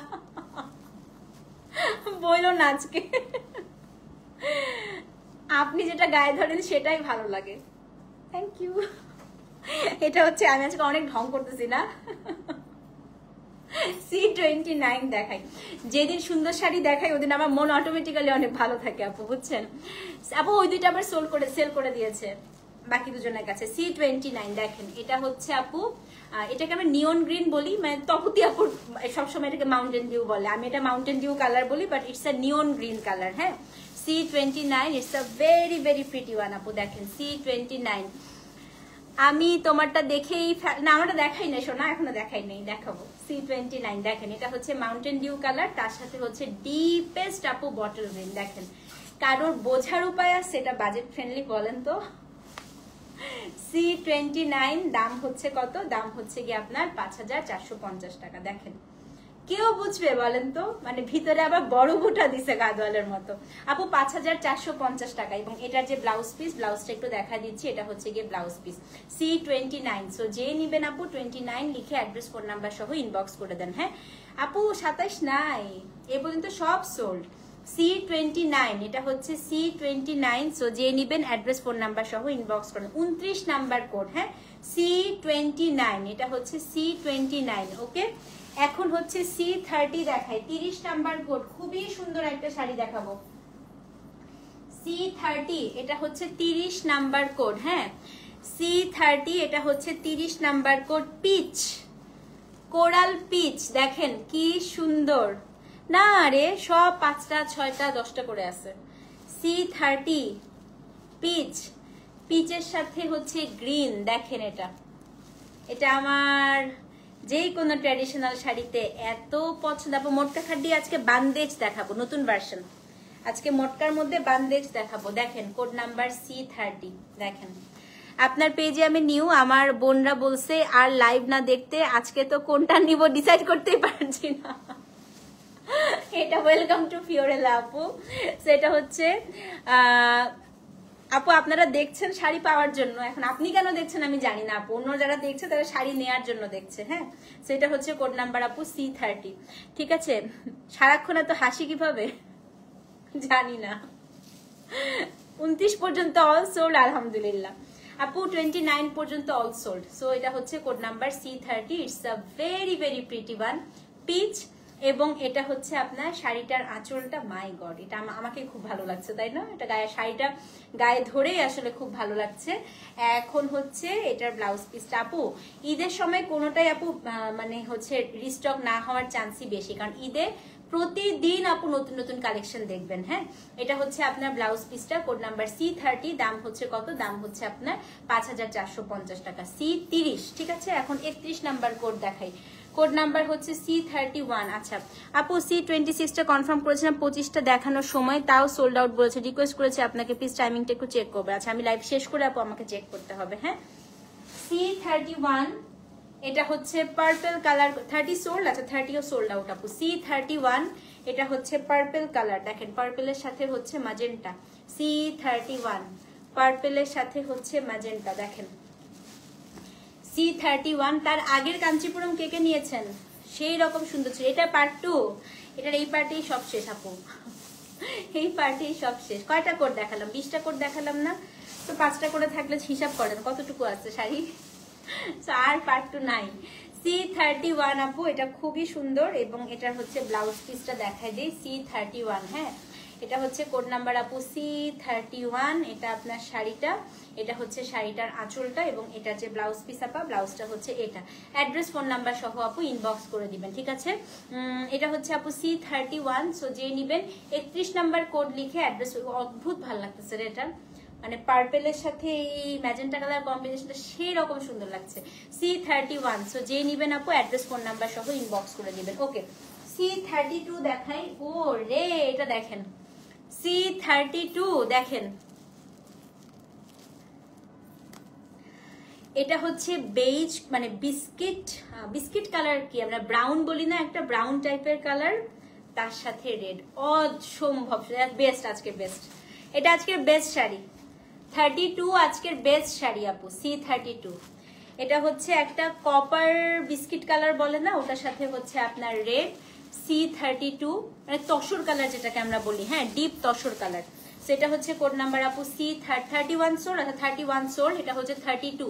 Speaker 1: বলো না আজকে। আপনি যেটা গায়ে ধরেন সেটাই ভালো লাগে। Thank you. এটা হচ্ছে আমি আজকে অনেক ঢং করতেছি না। C29 দেখাই, যেদিন সুন্দর শাড়ি দেখাই ওদিন আমার মন অটোমেটিক্যালি অনেক ভালো থাকে আপু, বুঝছেন আপু। ওই 2টা আবার সেল করে দিয়েছে বাকি 2জনের কাছে। C29 দেখেন, এটা হচ্ছে আপু, এটাকে আমরা নিয়ন গ্রিন বলি, মানে তপতি আপুর সবসময় এটাকে মাউন্টেন ডিউ বলে, আমি এটা মাউন্টেন ডিউ কালার বলি, but it's a neon green colour. হ্যাঁ C29 it's a very very pretty one আপু। দেখেন C29, আমি তোমারটা দেখেই না, আমারটা দেখাই না সোনা, এখনো দেখাই নেই, দেখাবো। C29 দেখেন, এটা হচ্ছে মাউন্টেন ডিউ কালার, তার সাথে হচ্ছে ডিপেস্ট আপু বটল গ্রিন। দেখেন কারোর বোঝার উপায় আছে এটা বাজেট ফ্রেন্ডলি বলেন তো। C29 দাম হচ্ছে কত? দাম হচ্ছে কি আপনার 5450 টাকা। দেখেন কেউ বুঝবে বলেন তো? মানে ভিতরে আবার বড় বুটা দিছে গাদওয়ালের মতো। আপু 5450 টাকা। এবং এটার যে ব্লাউজ পিস, ব্লাউজটা একটু দেখা দিচ্ছি, এটা হচ্ছে গিয়ে ব্লাউজ পিস C29। সো যে নিবেন আপু 29 লিখে অ্যাড্রেস ফোন নাম্বার সহ ইনবক্স করে দেন। হ্যাঁ আপু 27 নাই, এ পর্যন্ত সব সোল্ড। C29, এটা হচ্ছে C29। সো যে নিবেন অ্যাড্রেস ফোন নাম্বার সহ ইনবক্স করেন। 29 নাম্বার কোড। হ্যাঁ C29, এটা হচ্ছে C29। ওকে, এখন হচ্ছে C30 দেখাই, 30 নাম্বার কোড। খুবই সুন্দর একটা শাড়ি দেখাবো। C30, এটা হচ্ছে 30 নাম্বার কোড। হ্যাঁ C30, এটা হচ্ছে 30 number code. Peach, coral peach, দেখেন কি সুন্দর না রে, সব 5টা 6টা 10টা করে আছে। C30 পিচ, পিচের সাথে হচ্ছে গ্রিন। দেখেন এটা আমার যেই কোনো ট্র্যাডিশনাল শাড়িতে এত পছন্দ। আপু মোটকা খাড্ডি আজকে বান্দেজ দেখাবো, নতুন ভার্সন। আজকে মোটকার মধ্যে বান্দেজ দেখাবো। দেখেন কোড নাম্বার C30। দেখেন আপনার পেজে আমি নিউ, আমার বোনরা বলছে আর লাইভ না দেখতে। আজকে তো কোনটা নিব ডিসাইড করতেই পারছি না। এটা ওয়েলকাম টু ফিওরেলা আপু। সেটা হচ্ছে আপু আপনারা দেখছেন শাড়ি পাওয়ার জন্য, এখন আপনি কেন দেখছেন আমি জানি না আপু, অন্য যারা দেখছে তারা শাড়ি নেয়ার জন্য দেখছে। হ্যাঁ সেটা হচ্ছে কোড নাম্বার আপু C30। ঠিক আছে, সারাক্ষণ এত হাসি কিভাবে জানি না। 29 পর্যন্ত অল সোল্ড আলহামদুলিল্লাহ আপু, 29 পর্যন্ত অল সোল্ড। সো এটা হচ্ছে code number C30। It's a very very pretty one, peach. এবং এটা হচ্ছে আপনার শাড়িটার আঁচলটা, মাই গড, এটা আমাকে খুব ভালো লাগছে, তাই না? এটা শাড়িটা গায়ে ধরেই আসলে খুব ভালো লাগছে। এখন হচ্ছে এটার ব্লাউজ পিসটা। আপু ঈদের সময় কোনোটাই আপু মানে হচ্ছে রিস্টক না হওয়ার চান্সই বেশি, কারণ ঈদে প্রতিদিন আপু নতুন নতুন কালেকশন দেখবেন। হ্যাঁ এটা হচ্ছে আপনার ব্লাউজ পিসটা, কোড নাম্বার C30। দাম হচ্ছে কত? দাম হচ্ছে আপনার 5450 টাকা। C30। ঠিক আছে, এখন 31 নাম্বার কোড দেখাই। কোড নাম্বার হচ্ছে C31। আচ্ছা আপু C26টা কনফার্ম করেছিলাম 25টা দেখানোর সময়, তাও সোল্ড আউট বলেছে। রিকোয়েস্ট করেছে আপনাকে প্লিজ টাইমিংটা একটু চেক করবে। আচ্ছা আমি লাইভ শেষ করে আপু আমাকে চেক করতে হবে। হ্যাঁ C31, এটা হচ্ছে পার্পল কালার। 30 সোল্ড। আচ্ছা 30ও সোল্ড আউট আপু। C31, এটা হচ্ছে পার্পল কালার। দেখেন পার্পলের সাথে হচ্ছে ম্যাজেন্টা। C31 পার্পলের সাথে হচ্ছে ম্যাজেন্টা। দেখেন C31। তার আগের কাঞ্চিপুরম কে কে নিয়েছেন? সেই রকম সুন্দর ছিল। এটা পার্ট 2, এটার এই পার্টেই সব শেষ আপু, এই পার্টেই সব শেষ। কয়টা কোড দেখালাম? 20টা কোড দেখালাম না? তো 5টা করে থাকলে হিসাব করেন কতটুকু আছে শাড়ি। আর পার্ট 2 নাই। C31 আপু, এটা খুবই সুন্দর। এবং এটার হচ্ছে ব্লাউজ পিসটা দেখাই দিই। C31। হ্যাঁ এটা হচ্ছে কোড নাম্বার আপু C31। এটা আপনার শাড়িটা, এটা হচ্ছে শাড়িটার আঁচলটা, এবং এটা যে ব্লাউজ পিস আপা, ব্লাউজটা হচ্ছে এটা। অ্যাড্রেস ফোন নাম্বার সহ আপু ইনবক্স করে দিবেন। ঠিক আছে, এটা হচ্ছে আপু C31। সো যে নিবেন 31 নাম্বার কোড লিখে অ্যাড্রেস। অদ্ভুত ভালো লাগতেছে রে এটা, মানে পার্পেলের সাথে এই ম্যাজেন্টা কালার কম্বিনেশনটা সেই রকম সুন্দর লাগছে। C31। সো যে নিবেন আপু অ্যাড্রেস ফোন নাম্বার সহ ইনবক্স করে দিবেন। ওকে C32 দেখাই। ও রে, এটা দেখেন C32। দেখেন এটা হচ্ছে বেজ, মানে বিস্কিট কালার, কি আমরা ব্রাউন বলি না, একটা ব্রাউন টাইপের কালার, তার সাথে রেড। অসম্ভব বেস্ট, আজকের বেস্ট। এটা আজকের বেস্ট শাড়ি। 32 আজকের বেস্ট শাড়ি আপু। C32। এটা হচ্ছে একটা কপার বিস্কিট কালার বলে না, ওটার সাথে হচ্ছে আপনার রেড। C32 মানে তসর কালার যেটাকে আমরা বলি। হ্যাঁ ডিপ তসর কালার। সেটা হচ্ছে কোড নাম্বার আপু C31 সোল্ড। আচ্ছা 31 সোল্ড। এটা হচ্ছে 32।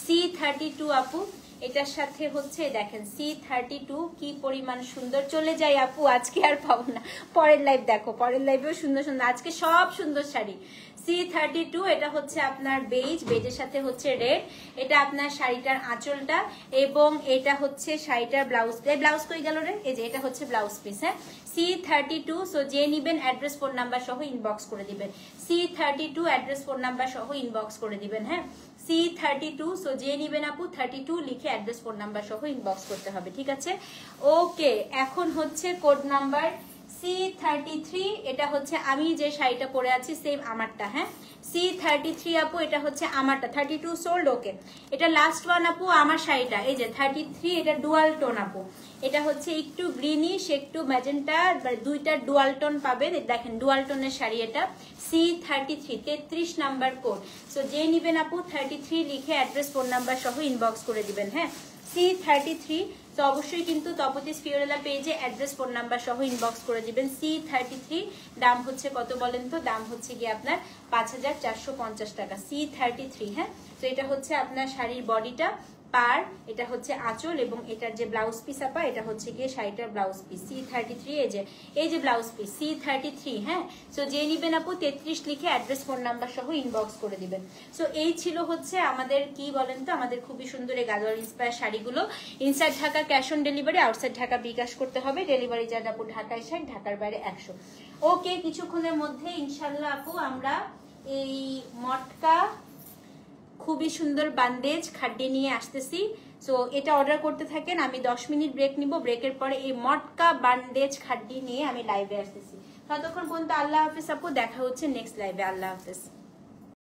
Speaker 1: C32 আপু, এটার সাথে হচ্ছে দেখেন C32 কি পরিমাণ সুন্দর। চলে যাই আপু, আজকে আর পাবো না, পরের লাইভ দেখো, পরের লাইভেও সুন্দর সুন্দর, আজকে সব সুন্দর শাড়ি। C32। এটা হচ্ছে আপনার বেজের সাথে হচ্ছে রেড। এটা আপনার শাড়িটার আঁচলটা, এবং এটা হচ্ছে শাড়িটার ব্লাউজ। ব্লাউজ কই গেল রে? এই যে এটা হচ্ছে ব্লাউজ পিস। হ্যাঁ C32। সো যে নিবেন অ্যাড্রেস ফোন নাম্বার সহ ইনবক্স করে দিবেন। C32 অ্যাড্রেস ফোন নাম্বার সহ ইনবক্স করে দিবেন। হ্যাঁ C32। সো যে নিবেন আপু 32 লিখে অ্যাড্রেস ফোন নাম্বার সহ ইনবক্স করতে হবে। ঠিক আছে, ওকে। এখন হচ্ছে কোড নাম্বার C33 এটা হচ্ছে আমি যে শাড়িটা পরে আছি সেম আমারটা, হ্যাঁ C33 আপু এটা হচ্ছে আমারটা, 32 সোল্ড, ওকে। এটা লাস্ট ওয়ান আপু আমার শাড়িটা, এই যে 33, এটা ডুয়াল টোন আপু, এটা হচ্ছে একটু গ্রিনিশ একটু ম্যাজেন্টা, দুইটা ডুয়াল টোন পাবেন, দেখেন ডুয়াল টোনের শাড়ি এটা, C33 33 নাম্বার কোড। সো যে নিবেন আপু 33 লিখে অ্যাড্রেস ফোন নাম্বার সহ ইনবক্স করে দিবেন, হ্যাঁ C33। তো অবশ্যই কিন্তু তপতিস ফিওরেলা পেজে অ্যাড্রেস ফোন নাম্বার সহ ইনবক্স করে দিবেন। C33 দাম হচ্ছে কত বলেন তো, দাম হচ্ছে গিয়ে আপনার 5450 টাকা C33, হ্যাঁ। তো এটা হচ্ছে আপনার শাড়ির বডিটা, পার, এটা হচ্ছে আঁচল এবং এটার যে ব্লাউজ পিস আপা এটা হচ্ছে গিয়ে শাড়িটার ব্লাউজ পিস C33, এই যে ব্লাউজ পিস C33, হ্যাঁ। সো যে নিবেন আপু 33 লিখে অ্যাড্রেস ফোন নাম্বার সহ ইনবক্স করে দিবেন। সো এই ছিল হচ্ছে আমাদের কি বলেন তো, আমাদের খুবই সুন্দর এই গাদোয়াল ইন্সপায়ার শাড়িগুলো। Inside Dhaka cash on delivery, outside Dhaka bKash করতে হবে, ডেলিভারি চার্জ আপু ঢাকায় 60, ঢাকার বাইরে 100। ওকে, কিছুক্ষণের মধ্যে ইনশাল্লাহ আপু আমরা এই মটকা খুবই সুন্দর বান্দেজ খাড্ডি নিয়ে আসতেছি। সো এটা অর্ডার করতে থাকেন, আমি 10 মিনিট ব্রেক নিব, ব্রেকের পরে এই মটকা বান্দেজ খাড্ডি নিয়ে আমি লাইভে আসতেছি। ততক্ষণ পর্যন্ত আল্লাহ হাফেজ আপু, দেখা হচ্ছে নেক্সট লাইভে, আল্লাহ হাফেজ।